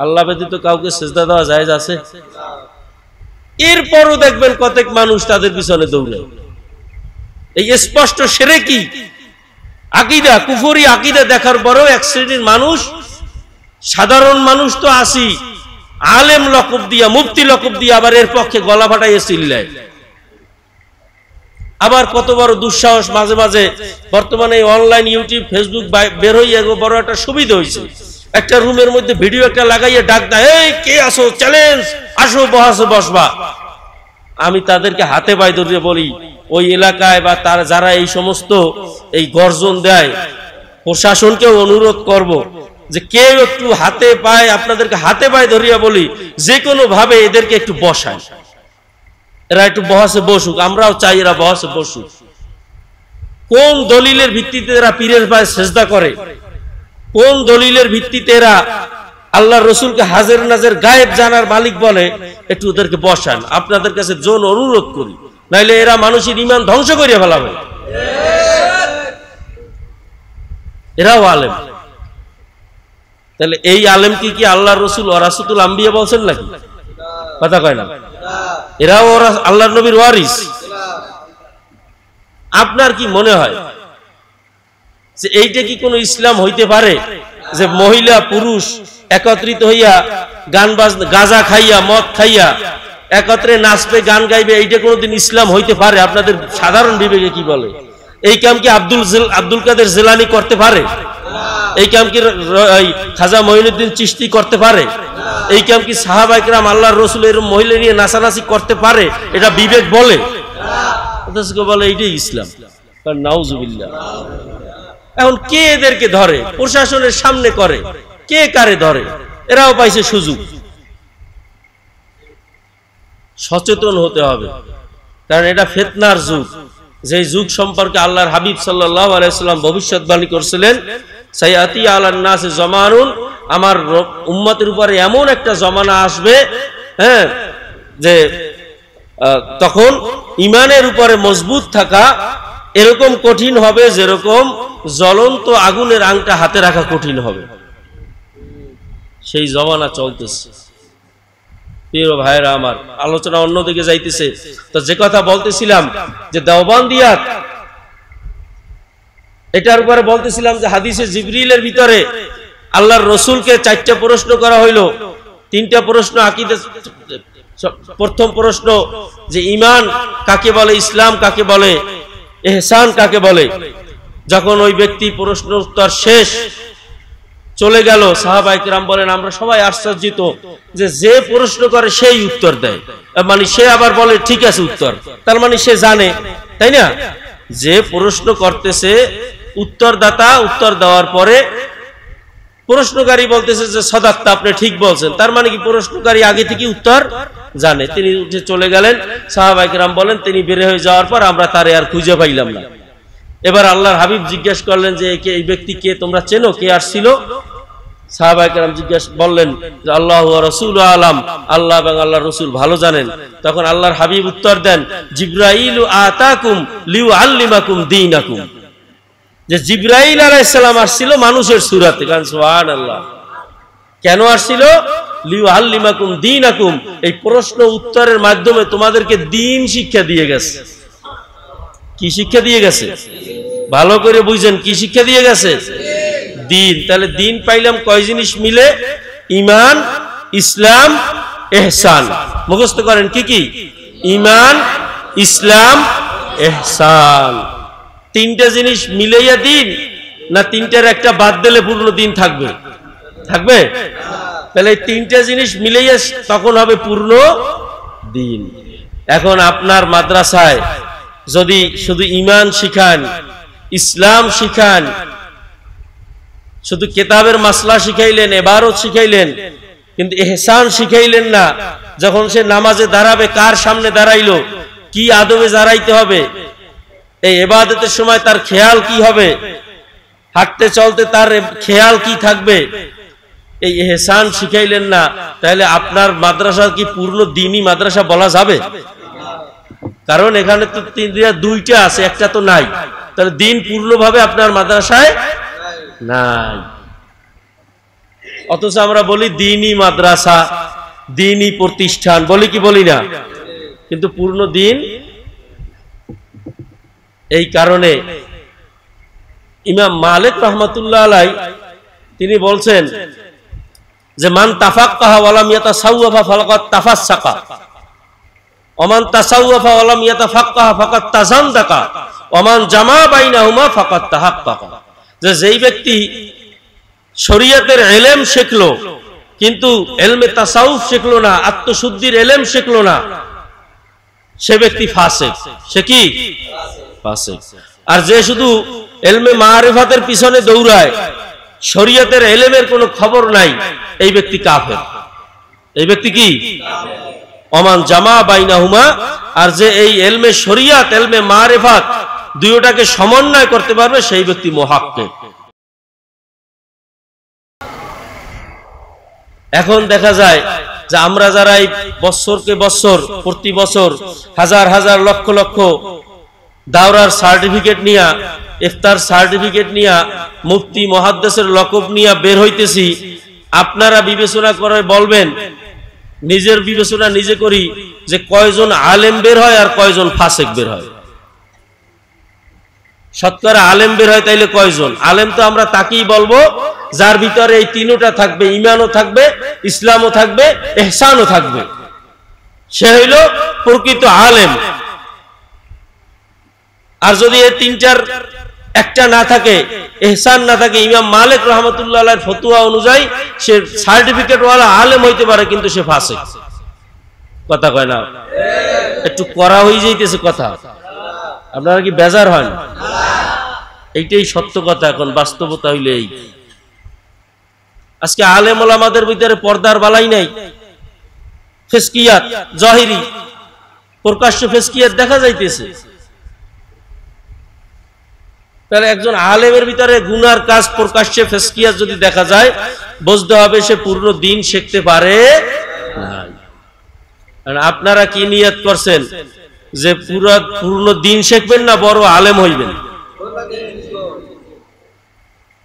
আল্লাহ ব্যতীত কাউকে সেজদা দেওয়া জায়েজ আছে? এরপরও দেখবেন কতক মানুষ তাদের পিছনে দৌড়ে। এই স্পষ্ট শিরকি আকীদা, কুফরি আকীদা দেখার পরেও এক শ্রেণীর মানুষ, সাধারণ মানুষ তো আসি, আলেম লকব দিয়া, মুফতি লকব দিয়া আবার এর পক্ষে গলা ফাটাইয়ে চিল্লায়। আবার কত বড় দুঃসাহস, মাঝে মাঝে বর্তমানে অনলাইন ইউটিউব ফেসবুক বের হইয়া বড় একটা সুবিধা হয়েছে, একটা রুমের মধ্যে ভিডিও একটা লাগাইয়া ডাক দেয়, এই কে আসো, চ্যালেঞ্জ, আসো বহাসো বসবা। আমি তাদেরকে হাতে পায়ে ধরিয়ে বলি, ওই এলাকায় বা তার যারা এই সমস্ত এই গর্জন দেয়, প্রশাসনকে অনুরোধ করব যে কেউ একটু হাতে পায়ে, আপনাদেরকে হাতে পায়ে ধরিয়া বলি, যে কোনো ভাবে এদেরকে একটু বসায়, এরা একটু বহাসে বসুক, আমরাও চাই এরা বহাসে বসুক। কোন দলিলের ভিত্তিতে এরা পীরের পায়ে সেজদা করে, কোন দলিলের ভিত্তিতে এরা আল্লাহ রসুলকে হাজির নাজির গায়েব জানার মালিক বলে, একটু ওদেরকে বসান। আপনাদের কাছে জোন অনুরোধ করি, নাইলে এরা মানুষের ঈমান ধ্বংস করিয়া ফেলাবে। এরাও আলেম, তাহলে এই আলেম কি আল্লাহ রসুল ওয়ারাসাতুল আম্বিয়া বলছেন নাকি? কথা কয় না? এরাও আল্লাহর নবীর ওয়ারিস। আপনার কি মনে হয় যে এইটা কি কোনো ইসলাম হইতে পারে, যে মহিলা পুরুষ একত্রিত হইয়া গান বাজনা, গাঁজা খাইয়া, মদ খাইয়া একত্রে নাচবে, গান গাইবে? এইটা কোনোদিন ইসলাম হইতে পারে? আপনাদের সাধারণ বিবেকে কি বলে? এই কাম কি আব্দুল কাদের জিলানী করতে পারে? এই কাম কি খাজা মঈনুদ্দিন চিশতি করতে পারে? এই কাম কি সাহাবা ইকরাম আল্লাহর রাসূল এরকম মহিলা নিয়ে নাচানাচি করতে পারে? এটা বিবেক বলে? বলে এইটাই ইসলাম। নাউজুবিল্লাহ। এখন কে এদেরকে ধরে? প্রশাসনের সামনে করে, কে কারে ধরে? এরাও পাইছে সুযোগ। সচেতন হতে হবে, কারণ এটা ফিতনার যুগ। যে যুগ সম্পর্কে আল্লাহর হাবিব সাল্লাল্লাহু আলাইহি সাল্লাম ভবিষ্যৎবাণী করেছিলেন, সাইয়াতি আলান নাস জামানুন, আমার উম্মতের উপরে এমন একটা জমানা আসবে, হ্যাঁ, যে তখন ঈমানের উপরে মজবুত থাকা এরকম কঠিন হবে যেরকম জ্বলন্ত আগুনের আংটা হাতে রাখা কঠিন হবে। সেই জমানা চলতেছে। প্রিয় ভাইরা আমার, আলোচনা অন্যদিকে যাইতেছে। তো যে কথা বলতেছিলাম যে দেওবন্দিয়াত, এটার উপরে বলতেছিলাম যে হাদিসে জিবরিলের ভিতরে আল্লাহর রসুলকে 4টা প্রশ্ন করা হইলো। 3টা প্রশ্ন আকীদা। প্রথম প্রশ্ন যে ঈমান কাকে বলে, ইসলাম কাকে বলে, ইহসান কাকে বলে। যখন ওই ব্যক্তি প্রশ্ন উত্তর শেষ চলে গেল, সাহাবায়ে কেরাম বলেন আমরা সবাই আশ্চর্যিত যে প্রশ্ন করে সেই উত্তর দেয়। মানে সে আবার বলে ঠিক আছে উত্তর, তার মানে সে জানে, তাই না? যে প্রশ্ন করতেছে উত্তরদাতা উত্তর দেওয়ার পরে প্রশ্নকারী বলতেছে যে সাদাক্তা, আপনি ঠিক বলছেন, তার মানে কি প্রশ্নকারী আগে থেকে উত্তর জানে। তিনি উঠে চলে গেলেন। সাহাবায়ে কেরাম বলেন তিনি বের হয়ে যাওয়ার পর আমরা তারে আর খুঁজে পাইলাম না। এবার আল্লাহর হাবিব জিজ্ঞেস করলেন যে এই ব্যক্তি কে, তোমরা চেনো, কে আসছিল? সাহাবায়ে কেরাম বললেন যে আল্লাহু ওয়া রাসূলু আলাম, আল্লাহ এবং আল্লাহর রাসূল ভালো জানেন। তখন আল্লাহর হাবিব উত্তর দেন, জিবরাইলু আতাকুম লিউআল্লিমাকুম দীনাকুম, যে জিবরাইল আলাইহিস সালাম আসছিল মানুষের সূরাতে। কারণ সুবহানাল্লাহ, কেন আসছিল? লিউআল্লিমাকুম দীনাকুম, এই প্রশ্ন উত্তরের মাধ্যমে তোমাদেরকে দ্বীন শিক্ষা দিয়ে গেছে। কি শিক্ষা দিয়ে গেছে? ভালো করে বুঝেন, কি শিক্ষা দিয়ে গেছে? দ্বীন। তাহলে দ্বীন পাইলাম কয় জিনিস মিলে? ঈমান, ইসলাম, ইহসান। মুখস্থ করেন কি কি? ঈমান, ইসলাম, ইহসান। 3টে জিনিস মিলাইয়া দ্বীন, না 3টার একটা বাদ দিলে পূর্ণ দ্বীন থাকবে? থাকবে। তাহলে এই 3টে জিনিস মিলাইয়া তখন হবে পূর্ণ দ্বীন। এখন আপনার মাদ্রাসায় যদি শুধু ঈমান শিখান, ইসলাম শিখান, শুধু কিতাবের মাসলা শিখাইলেন, ইবাদত শিখাইলেন, কিন্তু ইহসান শিখাইলেন না, যখন সে নামাজে দাঁড়াবে কার সামনে দাঁড়াইলো, কি আদবে দাঁড়াইতে হবে, এই ইবাদতের সময় তার খেয়াল কি হবে, হাঁটতে চলতে তার খেয়াল কি থাকবে, এই ইহসান শিখাইলেন না, তাহলে আপনার মাদ্রাসা কি পূর্ণ দ্বীনি মাদ্রাসা বলা যাবে? কারণ এখানে তো দুইটা আছে, একটা তো নাই, তাহলে দ্বীন পূর্ণভাবে আপনার মাদ্রাসায় নাই। অথচ আমরা বলি দ্বীনি মাদ্রাসা, দ্বীনি প্রতিষ্ঠান, বলি কি বলি না? কিন্তু পূর্ণ দ্বীন। এই কারণে ইমাম মালিক রাহমাতুল্লাহ আলাইহি তিনি বলছেন যে মান তাফাক্কাহা ওয়া লাম ইয়াতাসাওয়াফা ফাকাদ তাফাসসাকা ওয়া মান তাসাওয়াফা ওয়া লাম ইয়াতাফাক্কাহা ফাকাদ তাজান্দাকা ওয়া মান জামা বাইনাহুমা ফাকাদ তাহাক্কাকা। যে যেই ব্যক্তি শরীয়তের ইলম শিখলো কিন্তু ইলমে তাসাউফ শিখলো না, আত্মশুদ্ধির ইলম শিখলো না, সে ব্যক্তি ফাসিক। সে কি? ফাসিক। আর যে শুধু ইলমে মারিফাতের পিছনে দৌড়ায়, শরীয়তের ইলমের কোনো খবর নাই, এই ব্যক্তি কাফের। এই ব্যক্তি কি? ওমান জামা বাইনাহুমা। আর যে এই ইলমে শরীয়ত, ইলমে মারিফাত দুইটাকে সমন্বয় করতে পারবে, সেই ব্যক্তি মুহাক্কিক। এখন দেখা যায় যে আমরা যারা এই বছরকে বছর, প্রতি বছর হাজার হাজার লক্ষ লক্ষ দাওরার সার্টিফিকেট নিয়া, ইফতার সার্টিফিকেট নিয়া, মুফতি মুহাদ্দিসের লকব নিয়া বের হইতেছি, আপনারা বিবেচনা করে বলবেন, নিজের বিবেচনা নিজে করি, যে কয়জন আলেম বের হয় আর কয়জন ফাসিক বের হয়? শতকরা আলেম বের হয় তাইলে কয়জন? আলেম তো আমরা তাকেই বলবো যার ভিতরে এই তিনটা থাকবে, ঈমানও থাকবে, ইসলামও থাকবে, ইহসানও থাকবে, সে হইল প্রকৃত আলেম। আর যদি এই তিনটার একটা না থাকে, ইহসান না থাকে, ইমাম মালিক রাহমাতুল্লাহ আলাইহির ফতোয়া অনুযায়ী সে সার্টিফিকেট ওয়ালা আলেম হইতে পারে, কিন্তু সে ফাসিক। কথা কয় না? একটু করা হয়ে যাইতেছে কথা, আপনারা কি বেজার হন? এইটাই সত্য কথা। এখন বাস্তবতা হইলে এই, আজকে আলেম ওলামাদের ভিতরে পর্দার বালাই নাই, ফিসকিয়াত, জাহিরি, প্রকাশ্য ফিসকিয়াত দেখা যাইতেছে। তাহলে একজন আলেমের ভিতরে গুনার কাজ, প্রকাশ্যে ফিসকিয়াত যদি দেখা যায়, বুঝতে হবে সে পূর্ণ দ্বীন শিখতে পারে না। আপনারা কি নিয়ত করছেন যে পূর্ণ দ্বীন শিখবেন না বড় আলেম হইবেন?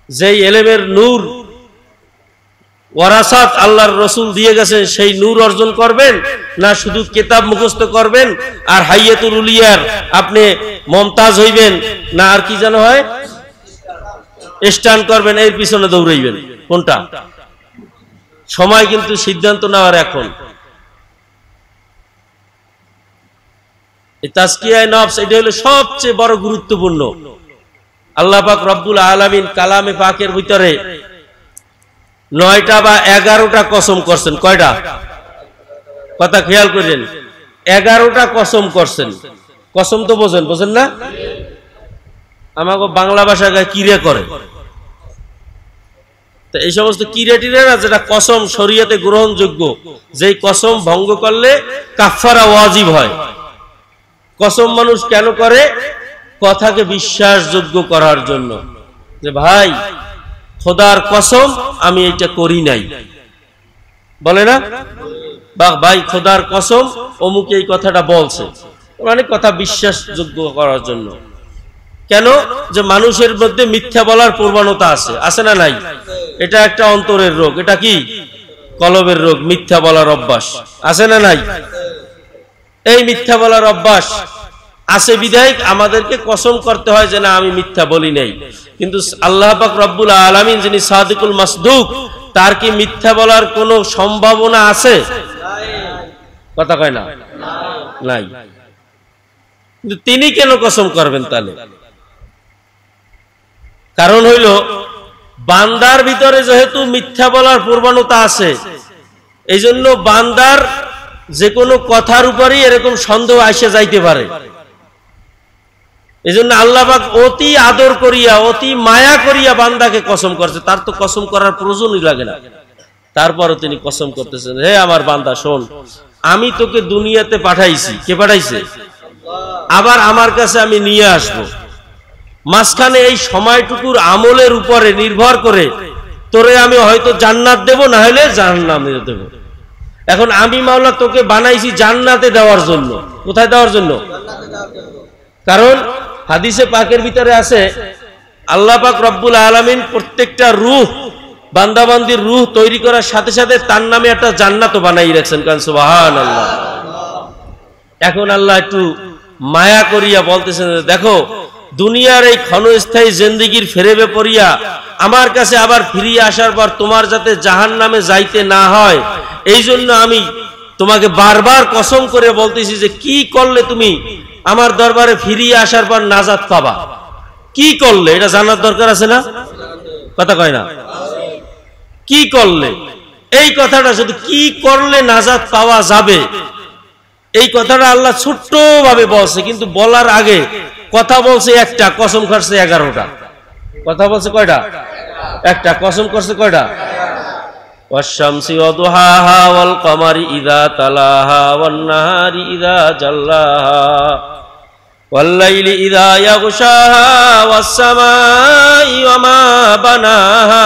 যেই ইলমের নূর ওয়ারাসাত আল্লাহর রাসূল দিয়ে গেছেন, সেই নূর অর্জন করবেন, না শুধু কিতাব মুখস্থ করবেন আর হাইয়াতুল উলিয়ার আপনি মুমতাজ হইবেন, না আর কি যেন হয় স্টান করবেন, এর পিছনে দৌড়াইবেন? কোনটা? সময় কিন্তু সিদ্ধান্ত নেওয়ার এখন। এই তাজকিয়ায়ে নফস এটা হলো সবচেয়ে বড় গুরুত্বপূর্ণ। আল্লাহ পাক রব্বুল আলামিন কালামে পাকের ভিতরে 9টা বা 11টা কসম করছেন। কয়টা? কথা খেয়াল করেন, 11টা কসম করছেন। কসম তো বোঝেন না? আমাকে বাংলা ভাষায় কিরে করে, তো এই সমস্ত কিরে টিরে না, যেটা কসম শরীয়তে গ্রহণযোগ্য, যেই কসম ভঙ্গ করলে কাফারা ওয়াজিব হয়। কসম মানুষ কেন করে? কথাকে বিশ্বাসযোগ্য করার জন্য, যে ভাই খোদার কসম আমি এটা করি নাই, বলে না? বা ভাই খোদার কসম অমুক এই কথাটা বলছে, মানে কথা বিশ্বাসযোগ্য করার জন্য। কেন? যে মানুষের মধ্যে মিথ্যা বলার প্রবণতা আছে, আছে না নাই? এটা একটা অন্তরের রোগ। এটা কি? কলবের রোগ, মিথ্যা বলার অভ্যাস, আছে না নাই? এই মিথ্যা বলার অভ্যাস আছে বিধায় আমাদেরকে কসম করতে হয় যে না আমি মিথ্যা বলি নাই। কিন্তু আল্লাহ পাক রব্বুল আলামিন যিনি সাদিকুল মাসদুক, তার কি মিথ্যা বলার কোনো সম্ভাবনা আছে? কথা কয় না? নাই। কিন্তু তিনি কেন কসম করবেন তাহলে? কারণ হইল বান্দার ভিতরে যেহেতু মিথ্যা বলার প্রবণতা আছে, এই জন্য বান্দার যে কোনো কথার উপরই এরকম সন্দেহ আসে যাইতে পারে। এজন্য আল্লাহ পাক অতি আদর করিয়া অতি মায়া করিয়া বান্দাকে কসম করছে, তার তো কসম করার প্রয়োজনই লাগে না, তারপরও তিনি কসম করতেছেন, হে আমার বান্দা শোন, আমি তোকে দুনিয়াতে পাঠাইছি। কে পাঠাইছে? আবার আমার কাছে আমি নিয়ে আসব। মাঝখানে এই সময়টুকুর আমলের উপরে নির্ভর করে তোরে আমি হয়তো জান্নাত দেব, না হলে জাহান্নামে দেব। এখন আমি মাওলা তোকে বানাইছি জান্নাতে দেওয়ার জন্য। কোথায় দেওয়ার জন্য? কারণ হাদিসে পাকের ভিতরে আছে, আল্লাহ পাক রব্বুল আলামিন প্রত্যেকটা রূহ, বান্দাবান্দির রূহ তৈরি করার সাথে সাথে তার নামে একটা জান্নাতও বানাই রাখছেন। কারণ সুবহানাল্লাহ। এখন আল্লাহ একটু মায়া করিয়া বলতেছেন, দেখো দুনিয়ার এই ক্ষণস্থায়ী জিন্দেগির ফেরেবে পড়িয়া আমার কাছে আবার ফিরিয়ে আসার পর তোমার যাতে জাহান্নামে যাইতে না হয়, এই জন্য আমি তোমাকে বারবার কসম করে বলতেছি যে কি করলে তুমি আমার দরবারে ফিরিয়ে আসার পর নাজাত পাবা। কি করলে এটা জানার দরকার আছে না? কথা কয় না? কি করলে, এই কথাটা শুধু কি করলে নাজাত পাওয়া যাবে, এই কথাটা আল্লাহ ছোট্ট ভাবে বলছে, কিন্তু বলার আগে কথা বলছে একটা, কসম করছে 11টা। কথা বলছে কয়টা? একটা। কসম করছে কয়টা? ওয়াশ-শামসি ওয়া দুহাহা ওয়াল কমারি ইযা তালাহা ওয়ান নাহারি ইযা জাল্লাহা ওয়াল লাইলি ইযা ইয়াগশাহা ওয়াস সামাই ওয়া মা বানাহা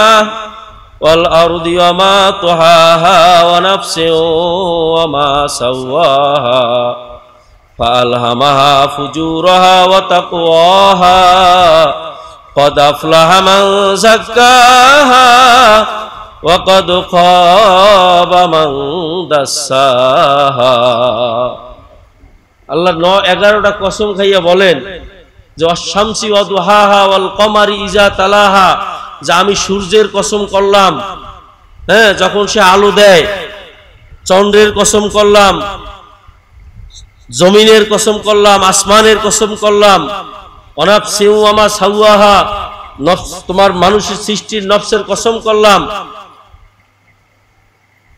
ওয়াল আরদি ওয়া মা তুহাহা ওয়া নাফসিন ওয়া মা সাওয়াহা ফাআলহামাহা ফুজুরাহা ওয়া তাকওয়াহা قد أفلح من زكاها وقد خاب من دساها। আল্লাহ 11টা কসম খাইয়া বলেন যে ওয়াশ-শামসি ওয়া দুহাহা ওয়াল কমারি ইযা তালাহা, যে আমি সূর্যের কসম করলাম, হ্যাঁ, যখন সে আলো দেয়। চন্দ্রের কসম করলাম, জমিনের কসম করলাম, আসমানের কসম করলাম। অনাফসি ওয়া মা সাওয়াহা, নফস, তোমার মানুষের সৃষ্টির নফসের কসম করলাম।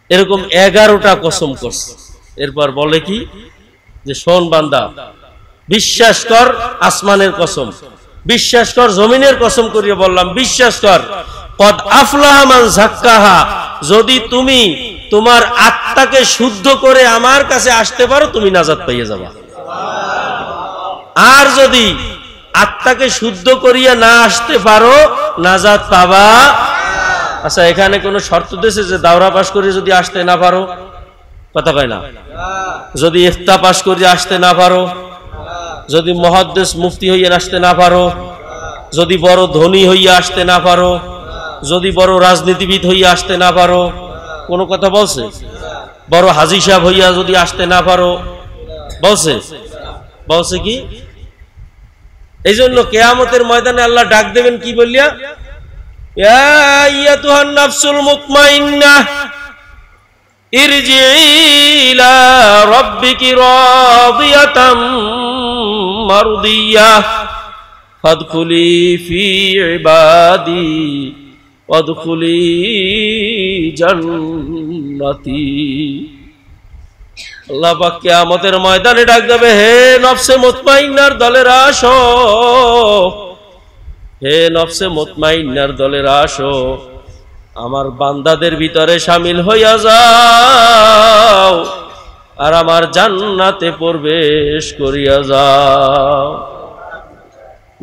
এরকম 11টা কসম করছে। এরপর বলে কি যে শোন বান্দা, বিশ্বাস কর আসমানের কসম, বিশ্বাস কর জমিনের কসম করিয়ে বললাম, বিশ্বাস কর কদ আফলাহা মান যাক্কাহা, যদি তুমি তোমার আত্মাকে শুদ্ধ করে আমার কাছে আসতে পারো তুমি নাজাত পেয়ে যাবা। আর যদি আত্মাকে শুদ্ধ করিয়া না আসতে পারো নাজাত পাবা। আচ্ছা, এখানে কোনো শর্ত দিয়েছে যে দাওরা পাশ করে যদি আসতে না পারো? কথা কয় না। যদি ইফতা পাশ করে আসতে না পারো, যদি মুহাদ্দিস মুফতি হইয়া আসতে না পারো, যদি বড় ধনী হইয়া আসতে না পারো, যদি বড় রাজনীতিবিদ হইয়া আসতে না পারো, কোন কথা বলছে? বড় হাজী সাহেব হইয়া যদি আসতে না পারো বলছে? বলছে কি? এই জন্য কিয়ামতের ময়দানে আল্লাহ ডাক দেবেন কি বলিয়া, ইয়া আইয়াতুহান নাফসুল মুতমাইন্নাহ ইরজিই ইলা রাব্বিকি রাদিয়াতাম মারদিয়াহ ফাদখুলি ফি ইবাদি ওয়াদখুলি জান্নাতি। আল্লাহ পাক কিয়ামতের ময়দানে ডাক দেবে, হে নফসে মুতমাইন্নার দলেরা আসো, হে নফসে মুতমাইন্নার দলেরা আসো, আমার বান্দাদের ভিতরে শামিল হইয়া যাও আর আমার জান্নাতে প্রবেশ করিয়া যাও।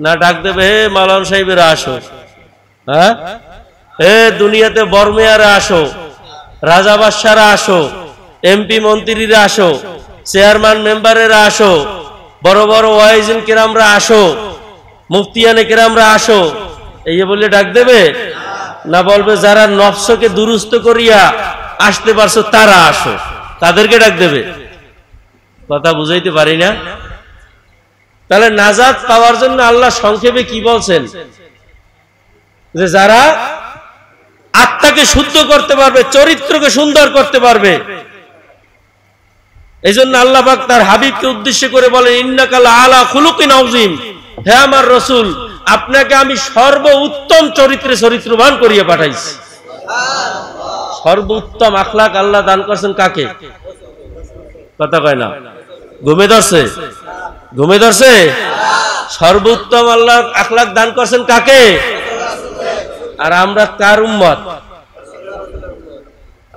না ডাক দেবে, হে মাওলানা সাহেবেরা আসো, হ্যাঁ, হে দুনিয়াতে বর্মেয়ারা আসো, রাজা বাদশারা আসো, এমপি মন্ত্রীরা আসো, চেয়ারম্যান মেম্বারেরা আসো, বড় বড় ওয়াইজিন কেরামরা আসো, মুফতিয়ানে কেরামরা আসো, এই বলে ডাক দেবে? না বলবে যারা নফসকে দুরুস্ত করিয়া আসতে পারছো তারা আসো, তাদেরকে ডাক দেবে। কথা বুঝাইতে পারি না? তাহলে নাজাত পাওয়ার জন্য আল্লাহ সংক্ষেপে কি বলছেন, যে যারা আত্মাকে শুদ্ধ করতে পারবে, চরিত্রকে সুন্দর করতে পারবে। এই জন্য আল্লাহ পাক তার হাবিবকে উদ্দেশ্য করে বলেন, ইন্নাকা লাআলা খুলুকিন আযীম, হে আমার রাসূল, আপনাকে আমি সর্বোত্তম চরিত্রে চরিত্রবান করিয়া পাঠাইছি। সর্বোত্তম আখলাক আল্লাহ দান করছেন কাকে? কথা কয় না। ঘুমে ধরছে? ঘুমে ধরছে? সর্বোত্তম আল্লাহ আখলাক দান করছেন কাকে? আর আমরা কার উম্মত?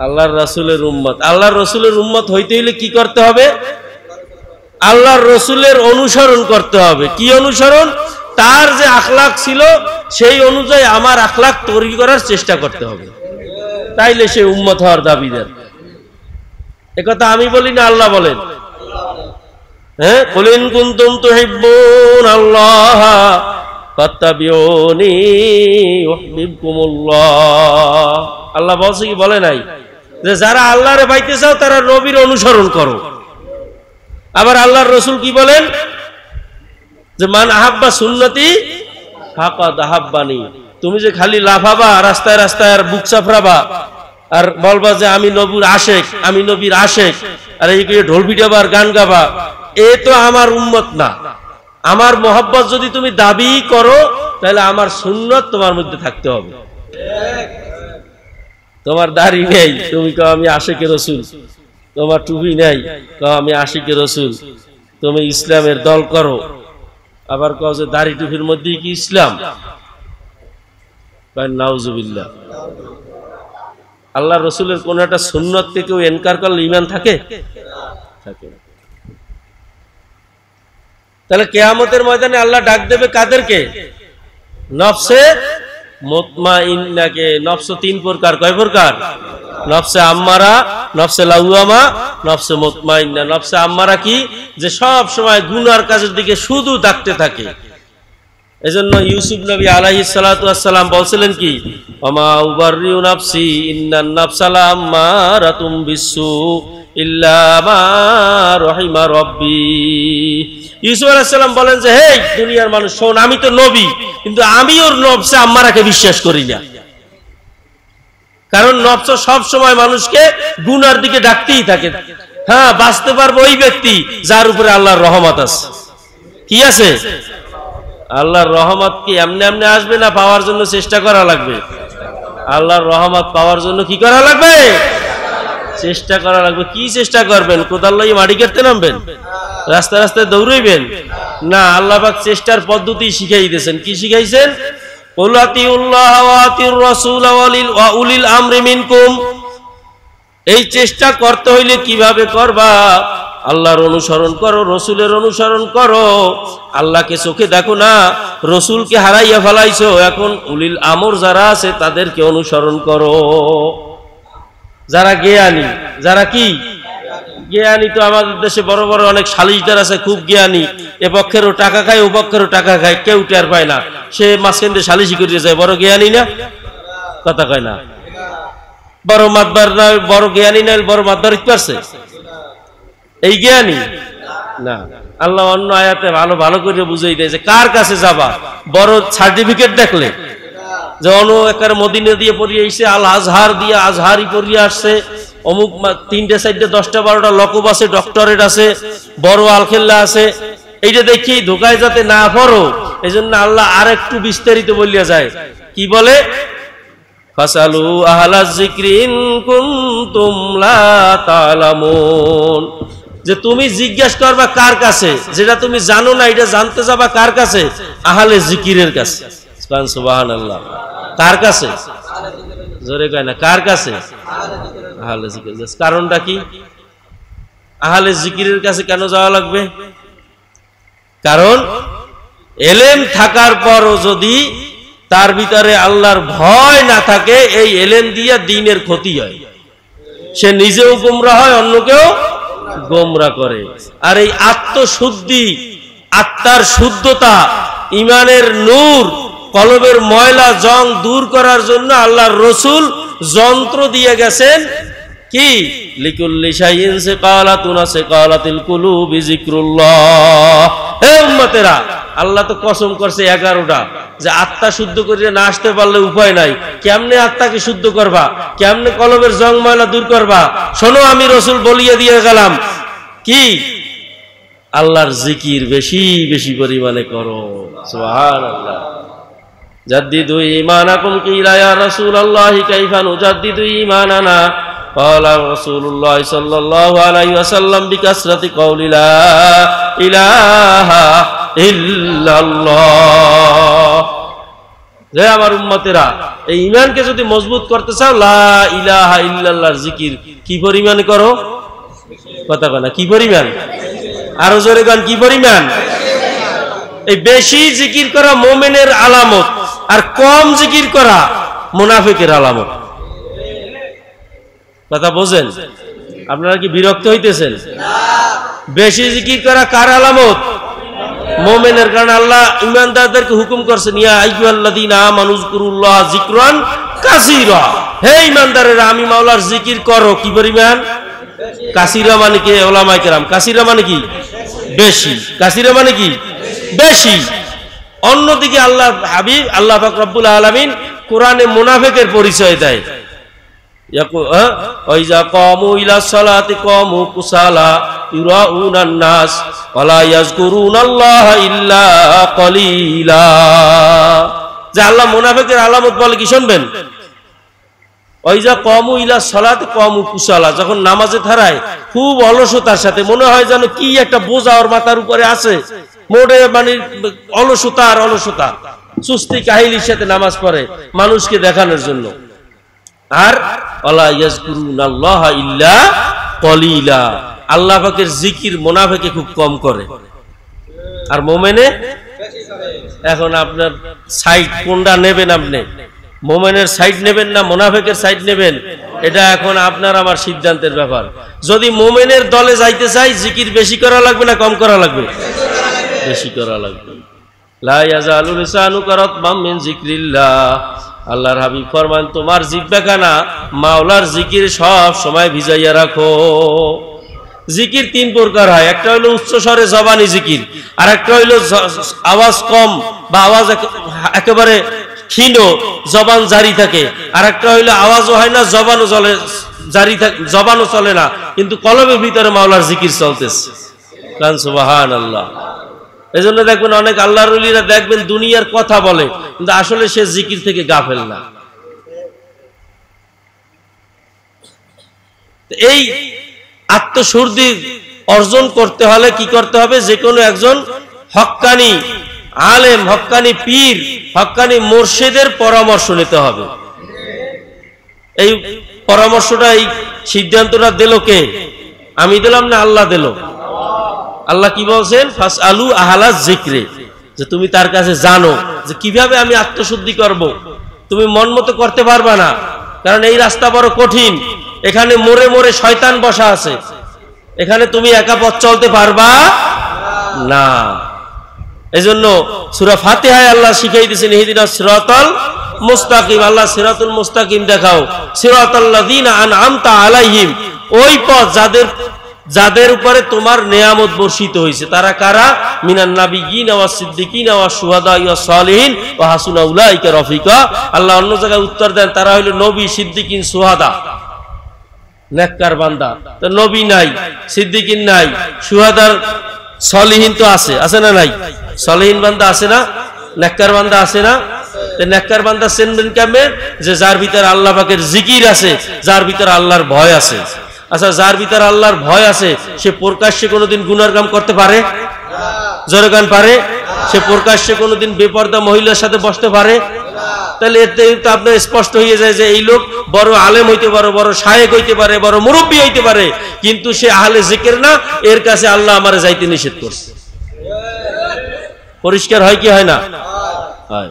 আল্লাহর রাসূলের উম্মত। আল্লাহর রাসূলের উম্মত হইতে হইলে কি করতে হবে? আল্লাহর রাসূলের অনুসরণ করতে হবে। কি অনুসরণ? তার যে আখলাক ছিল সেই অনুযায়ী আমার আখলাক তৈরি করার চেষ্টা করতে হবে, তাইলে সে উম্মত হওয়ার দাবিদার। একথা আমি বলি না, আল্লাহ বলেন। হ্যাঁ, কুল ইন কুনতুম তুহিব্বুনাল্লাহ ফাত্তাবিউনি ইউহিব্বুকুমুল্লাহ। আল্লাহ বলছে কি বলে নাই যে যারা আল্লাহরে পাইতে চাও তারা নবীর অনুসরণ করো? আবার আল্লাহর রাসূল কি বলেন যে মান আহাব্বা সুন্নতি ফাকাদ আহাব্বানি। তুমি যে খালি লাফাবা রাস্তায় রাস্তায় আর বুক চাপড়াবা আর বলবা যে আমি নবীর আশেক, আমি নবীর আশেক, আর এই ঢোল পিটাবা আর গান গাবা, এ তো আমার উম্মত না। আমার মোহাব্বত যদি তুমি দাবি করো তাহলে আমার সুন্নত তোমার মধ্যে থাকতে হবে। তোমার দাড়ি নেই, তুমি কও আমি আশিকে রাসূল। তোমার টুপি নেই, কও আমি আশিকে রাসূল। তুমি ইসলামের দল করো, আবার কও যে দাড়ি টুপির মধ্যে কি ইসলাম? নাউজুবিল্লাহ। আল্লাহ রসুলের কোন একটা সুন্নতকে কেউ এনকার করলে ঈমান থাকে? থাকে না। তাহলে কিয়ামতের ময়দানে আল্লাহ ডাক দেবে কাদেরকে? নফসে মুতমাইন্নাকে। নফস তিন প্রকার, কয় প্রকার? নফসে আম্মারা, নফসে লাওয়ামা, নফসে মুতমাইন্না। নফসে আম্মারা কি? যে সব সময় গুনার কাজের দিকে শুধু ডাকতে থাকে। এজন্য ইউসুফ নবী আলাইহিস সালাতু ওয়াস সালাম বলছিলেন কি? ওমা উবাররিউ নাফসি ইন্নান নাফসা লাম্মারাতুম বিসসু ইল্লা মা রাহিমা রাব্বি। ইউসুফ আলাইহিস সালাম বলেন যে হে দুনিয়ার মানুষ শোন, আমি তো নবী, কিন্তু আমি ওর নফসে আম্মারাকে বিশ্বাস করি না। কারণ নফস সব সময় মানুষকে গুনার দিকে ডাকতেই থাকে। হ্যাঁ, বাঁচতে পারবে ওই ব্যক্তি যার উপরে আল্লাহর রহমত আছে। কি আছে? আল্লাহর রহমত কি এমনি এমনি আসবে না পাওয়ার জন্য চেষ্টা করা লাগবে? আল্লাহর রহমত পাওয়ার জন্য কি করা লাগবে? চেষ্টা করা লাগবে। কি চেষ্টা করবেন? কোদাল লইয়া মাটি কাটতে নামবেন? রাস্তায় রাস্তায় দৌড়াইবেন? না, আল্লাহ পাক চেষ্টার পদ্ধতি শিখাই দিয়েছেন। কি শিখাইছেন? কুল আতিউল্লাহ ওয়া আতিউর রাসূল ওয়া উলিল আমরি মিনকুম। এই চেষ্টা করতে হইলে কিভাবে করবা? আল্লাহর অনুসরণ করো, রসুলের অনুসরণ করো। আল্লাহকে চোখে দেখো না, রসুলকে হারাইয়া ফেলাইছো। এখন উলিল আমর যারা আছে তাদেরকে অনুসরণ করো, যারা জ্ঞানী। যারা কি জ্ঞানী? তো আমাদের দেশে বড় বড় অনেক সালিশদার আছে, খুব জ্ঞানী। এ পক্ষেরও টাকা খায়, ও পক্ষেরও টাকা খায়, কেউ টের পায় না। সে মাঝখান দিয়ে সালিশি করিয়ে যায়। বড় জ্ঞানী না? কথা কয় না। বড় মাতবার না, বড় জ্ঞানী না, বড় মাতবার পারছে এই জ্ঞানী না। আল্লাহ অন্য আয়াতে ভালো ভালো করে বুঝাই দেয় যে কার কাছে যাবা? বড় সার্টিফিকেট দেখলে যে অন্য একার মদিনা দিয়ে পড়িয়ে এসে আল আজহার দিয়ে আজহারি পড়িয়ে আসছে, অমুক 3টে 4টে 10টা 12টা লকব আছে, ডক্টরেট আছে, বড় আলখেল্লা আছে। এইটা দেখি ধোকায় যাতে না পড়ো, এই জন্য আল্লাহ আর একটু বিস্তারিত বলিয়া যায়। কি বলে? ফাসালু আহলাজ যিকরি ইন কুনতুম লা তা'লামুন। যে তুমি জিজ্ঞাসা করবা কার কাছে? যেটা তুমি জানো না এটা জানতে যাবা কার কাছে? আহলে জিকিরের কাছে। সুবহানাল্লাহ। কার কাছে? জোরে কয় না, কার কাছে? আহলে জিকিরের কাছে। কারণটা কি? আহলে জিকিরের কাছে কেন যাওয়া লাগবে? কারণ এলেম থাকার পরও যদি তার ভিতরে আল্লাহর ভয় না থাকে, এই এলেম দিয়া দ্বীনের ক্ষতি হয়। সে নিজেও গোমরাহ হয়, অন্যকেও গোমরাহ করে। আর এই আত্মশুদ্ধি, আত্মার শুদ্ধতা, ইমানের নূর, কলবের ময়লা জং দূর করার জন্য আল্লাহর রাসূল যন্ত্র দিয়ে গেছেন। কি? লিকুল্লি শাইইন সিকালাতুন সিকালাতিল কুলুবি যিকরুল্লাহ। হে উম্মতেরা, আল্লাহ তো কসম করছে 11টা যে আত্মা শুদ্ধ করে না আসতে পারলে উপায় নাই। কেমনে আত্মাকে শুদ্ধ করবা? কেমনে কলবের জং ময়লা দূর করবা? শোনো, আমি রাসূল বলিয়ে দিয়ে গেলাম। কি? আল্লাহর জিকির বেশি বেশি পরিমাণে করো। সুবহানাল্লাহ। জাদ্দিদু ঈমানাকুম কিলা ইয়া রাসূলুল্লাহি কাইফা নুজাদ্দিদু ঈমানানা? ক্বালা রাসূলুল্লাহ সাল্লাল্লাহু আলাইহি ওয়াসাল্লাম বিকাসরাতি কওলি লা ইলাহা ইল্লাল্লাহ। হে আমার উম্মতেরা, এই ঈমানকে যদি মজবুত করতে চাও, লা ইলাহা ইল্লাল্লাহর জিকির কি পরিমাণ করো? কথা কয় না, কি পরিমাণ? আরো জোরে গান, কি পরিমাণ? এই বেশি জিকির করা মুমিনের আলামত, আর কম জিকির করা মুনাফিকের আলামত। কথা বোঝেন? আপনারা কি বিরক্ত হইতেছেন? বেশি জিকির করা কার আলামত? মুমিনের। কারণ আল্লাহ ঈমানদারদেরকে হুকুম করছেন, ইয়া আইয়ুহাল্লাযীনা আমানু যকুরুল্লাহ যিকরান কাসীরা। হে ঈমানদারেরা, আমি মাওলার জিকির করো। কি পরিমাণ? কাসীরা মানে কি? উলামায়ে কেরাম, কাসীরা মানে কি? বেশি। কাসীরা মানে কি? বেশি। অন্যদিকে আল্লাহ হাবিব আল্লাহ পাক রব্বুল আলামিন কোরআনে মুনাফিকের পরিচয় দেয়। ওয়াইজা কামু ইলা সালাতি কামু কুসালা ইউরাউনান নাস ওয়ালা ইয়াযকুরুনাল্লাহা ইল্লা কলিলা। যে আল্লাহ মুনাফিকের আলামত বলে কি শুনবেন? ওয়াইজা কামু ইলা সালাতি কামু কুসালা, যখন নামাজে দাঁড়ায় খুব অলসতার সাথে, মনে হয় যেন কি একটা বোঝা ওর মাথার উপরে আছে, মোড়ে মানে অলসতা আর অলসতা, সুস্তি কাহিলির সাথে নামাজ পড়ে মানুষকে দেখানোর জন্য। আর ওয়ালা ইয়াযকুরুনাল্লাহা ইল্লা কলিলা, আল্লাহ পাকের জিকির মুনাফিকে খুব কম করে, আর মুমিনে। এখন আপনার সাইড কোনটা নেবেন? আপনি মুমিনের সাইড নেবেন না মুনাফিকের সাইড নেবেন? এটা এখন আপনার আমার সিদ্ধান্তের ব্যাপার। যদি মুমিনের দলে যাইতে চাই, জিকির বেশি করা লাগবে না কম করা লাগবে? বেশি করা লাগবে। লা ইয়াজালু লিসানুকা রাতবাম মিন যিকরিল্লাহ, আল্লাহর হাবিব ফরমান, তোমার জিহ্বাখানা মাওলার জিকির সব সময় ভিজাইয়া রাখো। জিকির তিন প্রকার হয়, একটা হইলো উচ্চ স্বরে জবানি জিকির, আর একটা হইলো আওয়াজ কম বা আওয়াজ একেবারে ক্ষীণ, জবান জারি থাকে, আর একটা হইলো আওয়াজও হয় না, জবানও চলে, জারি থাকে, জবানও চলে না, কিন্তু কলবের ভিতরে মাওলার জিকির চলতেছে। কান সুবহানাল্লাহ। এই জন্য দেখবেন অনেক আল্লাহর ওলিরা দেখবেন দুনিয়ার কথা বলে, কিন্তু আসলে সে জিকির থেকে গাফেল না। এই আত্মশুদ্ধি অর্জন করতে হলে কি করতে হবে? যে কোনো একজন হক্কানি আলেম, হক্কানি পীর, হক্কানি মুর্শিদের পরামর্শ নিতে হবে। এই পরামর্শটা, এই সিদ্ধান্তটা দিল কে? আমি দিলাম না আল্লাহ দিল? আল্লাহ কি বলছেন? ফাসআলু আহলা যিকরি, যে তুমি তার কাছে জানো যে কিভাবে আমি আত্মশুদ্ধি করব। তুমি মন মতো করতে পারবা না, কারণ এই রাস্তা বড় কঠিন, এখানে মোড়ে মোড়ে শয়তান বসা আছে, এখানে তুমি একা পথ চলতে পারবা না। এজন্য সূরা ফাতিহায় আল্লাহ শিখাই দিয়েছেন, ইহদিনাস সিরাতাল মুস্তাকিম। আল্লাহ সিরাতুল মুস্তাকিম দেখাও, সিরাতাল্লাযীনা আনআমতা আলাইহিম, ওই পথ যাদের উপরে তোমার নেয়ামত বর্ষিত হয়েছে। তারা কারা? মিনান নাবিয়্যিনা ওয়াস সিদ্দিকিনা ওয়াস শুহাদা ওয়াস সালিহিন ওয়া হাসুনা উলাইকা রফিকা। আল্লাহ অন্য জায়গায় উত্তর দেন, তারা হইল নবী, সিদ্দিকিন, শুহাদা, নেককার বান্দা। তো নবী নাই, সিদ্দিকিন নাই, শুহাদার, সালিহিন তো আছে, আছে না নাই? সালিহিন বান্দা আছে না? নেককার বান্দা আছে না? নেককার বান্দা চিনবেন কেমনে? যে যার ভিতরে আল্লাহ পাকের জিকির আছে, যার ভিতরে আল্লাহর ভয় আছে। আচ্ছা, যার ভিতরে আল্লাহর ভয় আছে, সে প্রকাশ্যে কোনোদিন গুনার কাম করতে পারে? জোরে গান পারে? সে প্রকাশ্যে কোনোদিন বেপরদা মহিলার সাথে বসতে পারে? তাহলে এতে তো আপনার স্পষ্ট হয়ে যায় যে এই লোক বড় আলেম হইতে পারে, বড় শায়েক হইতে পারে, বড় মুরব্বী হইতে পারে, কিন্তু সে আহলে জিকির না, এর কাছে আল্লাহ আমারে যাইতে নিষেধ করছে। পরিষ্কার হয় কি হয় না? হয়।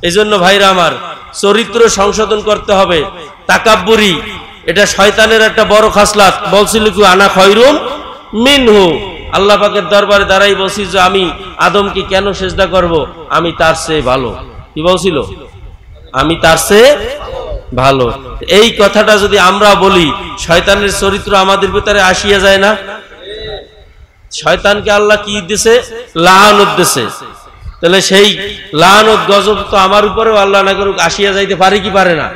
এই জন্য ভাইরা আমার, চরিত্র সংশোধন করতে হবে। তাকাব্বুরি, এটা শয়তানের একটা বড় খাসলাত। বলছিল কি, আনা খয়রুম মিনহু, আল্লাহ পাকের দরবারে দাঁড়াই বলছি যে আমি আদমকে কেন সেজদা করব, আমি তার চেয়ে ভালো। কি বলছিল? আমি তার চেয়ে ভালো। এই কথাটা যদি আমরা বলি, শয়তানের চরিত্র আমাদের ভিতরে আসিয়া যায় না? শয়তানকে আল্লাহ কি দিছে? লাআনত দিছে। তাহলে সেই লাআনত গজব তো আমার উপরেও আল্লাহ না করুক আসিয়া যাইতে পারে কি পারে না?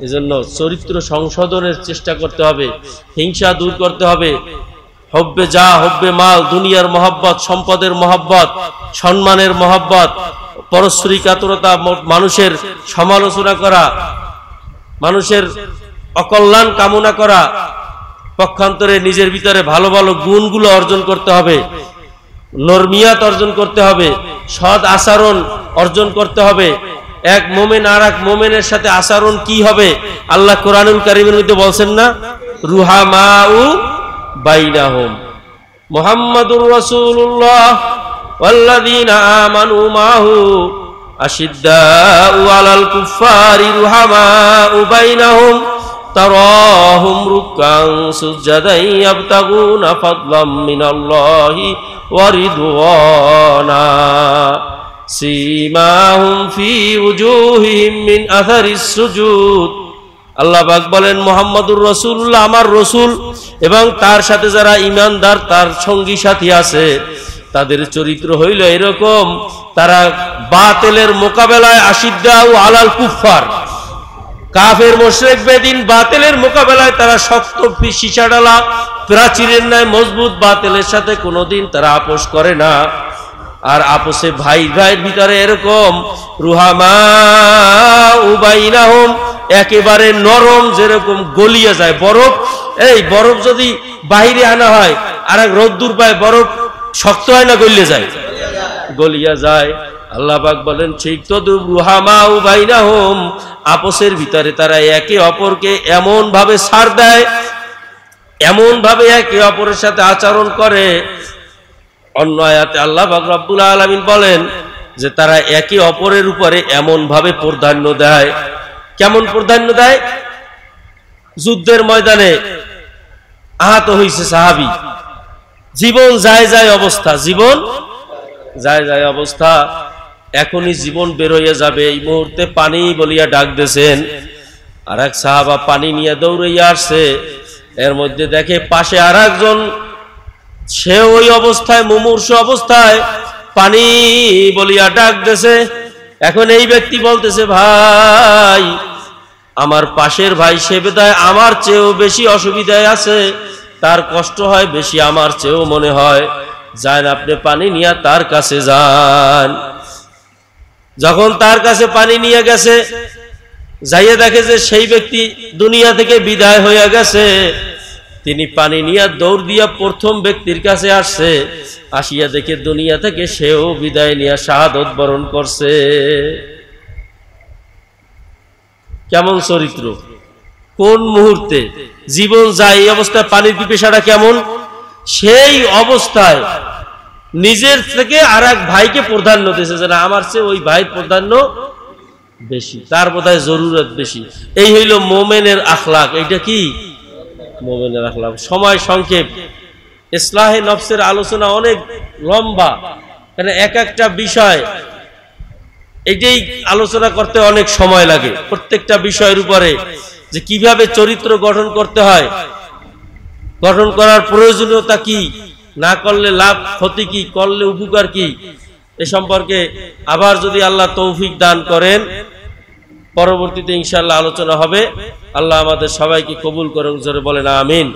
এজন্য চরিত্র সংশোধনের চেষ্টা করতে হবে, হিংসা দূর করতে হবে, হব্বে যা হব্বে মাল, দুনিয়ার মহব্বত, সম্পদের মহব্বত, সম্মানের মহব্বত, পরশ্রী কাতরতা, মানুষের সমালোচনা করা, মানুষের অকল্যাণ কামনা করা, পক্ষান্তরে নিজের ভিতরে ভালো ভালো গুণগুলো অর্জন করতে হবে। নরমিয়াত অর্জন করতে হবে, সৎ আচরণ অর্জন করতে হবে। এক মোমেন আর এক মোমেনের সাথে আচরণ কি হবে? আল্লাহ কোরআনুল কারীমের মধ্যে বলছেন না, রুহামাউ বাইনাহুম। মুহাম্মাদুর রাসূলুল্লাহ ওয়াল্লাযীনা আমানু মাহু আশিদ্দাউ আলাল কুফফারি রুহামাউ বাইনাহুম তারাহুম রুকআন সুজদান ইয়াবতাগুনা ফাদলাম মিনাল্লাহি ওয়া রিদওয়ানা সীমাহুম ফি উজুহিহিম মিন আথারিস সুজুদ। আল্লাহ পাক বলেন, মুহাম্মাদুর রাসূলুল্লাহ আমার রাসূল এবং তার সাথে যারা ঈমানদার তার সঙ্গী সাথী আছে তাদের চরিত্র হইল এরকম, তারা বাতিলের মোকাবেলায় আশিদ্দাউ আলাল কুফফার, কাফের মুশরিক বেদিন বাতিলের মোকাবেলায় তারা শক্ত সীসাডালা প্রাচীরের ন্যায় মজবুত, বাতিলের সাথে কোনোদিন তারা আপোষ করে না। আর আপোষে ভাই ভাইয়ের ভিতরে এরকম রুহামাউ বাইনাহুম, একেবারে নরম, যেরকম গলিয়ে যায় বরফ। এই বরফ যদি বাইরে আনা হয় আর এক রোদ্দুর পায়, বরফ শক্ত হয় না গলিয়ে যায়? গলিয়া যায়। আল্লাহ পাক বলেন ঠিক তো রুহামাউ বাইনাহুম, আপোষের ভিতরে তারা একে অপরকে এমন ভাবে ছাড় দেয়, এমন ভাবে একে অপরের সাথে আচরণ করে। অন্য আয়াতে আল্লাহ পাক রব্বুল আলামিন বলেন যে তারা একে অপরের উপরে এমন ভাবে প্রাধান্য দেয়। কেমন প্রাধান্য দেয়? যুদ্ধের ময়দানে আহত হইছে সাহাবী, জীবন যায় যায় অবস্থা, জীবন যায় যায় অবস্থা, এখনই জীবন বের হয়ে যাবে, এই মুহূর্তে পানি বলিয়া ডাক দিয়েছেন। আর এক সাহাবা পানি নিয়ে দৌড়াইয়া আসছে, এর মধ্যে দেখে পাশে আর একজন, সে ওই অবস্থায় মুমূর্ষু অবস্থায় পানি বলিয়া ডাক দিয়েছে। এখন এই ব্যক্তি বলতেছে, ভাই আমার পাশের ভাই সে বেদায় আমার চেয়েও বেশি অসুবিধায় আছে, তার কষ্ট হয় বেশি আমার চেয়েও মনে হয়, যান আপনি পানি নিয়ে তার কাছে যান। যখন তার কাছে পানি নিয়ে গেছে, যাইয়ে দেখে যে সেই ব্যক্তি দুনিয়া থেকে বিদায় হয়ে গেছে। তিনি পানি নিয়ে দৌড় দিয়া প্রথম ব্যক্তির কাছে আসছে, আসিয়া দেখে দুনিয়া থেকে সেও বিদায় নিয়ে শাহাদত বরণ করছে। কেমন চরিত্র, কোন মুহূর্তে জীবন যায়, এই অবস্থায় পানির পিপাসাটা কেমন, সেই অবস্থায় নিজের থেকে আর এক ভাইকে প্রাধান্য দিয়েছে, যে না আমার চেয়ে ওই ভাই প্রাধান্য বেশি, তার বোধহয় জরুরত বেশি। এই হইল মোমেনের আখলাক। এইটা কি মোমেনের আখলাক? সময় সংক্ষেপ, ইসলাহে নফসের আলোচনা অনেক লম্বা, কারণ এক একটা বিষয় এটাই আলোচনা করতে অনেক সময় লাগে। প্রত্যেকটা বিষয়ের উপরে যে কিভাবে চরিত্র গঠন করতে হয়, গঠন করার প্রয়োজনীয়তা কি, না করলে লাভ ক্ষতি কি, করলে উপকার কি, এ সম্পর্কে আবার যদি আল্লাহ তৌফিক দান করেন পরবর্তীতে ইনশাআল্লাহ আলোচনা হবে। আল্লাহ আমাদের সবাইকে কবুল করুন, জোরে বলেন আমিন।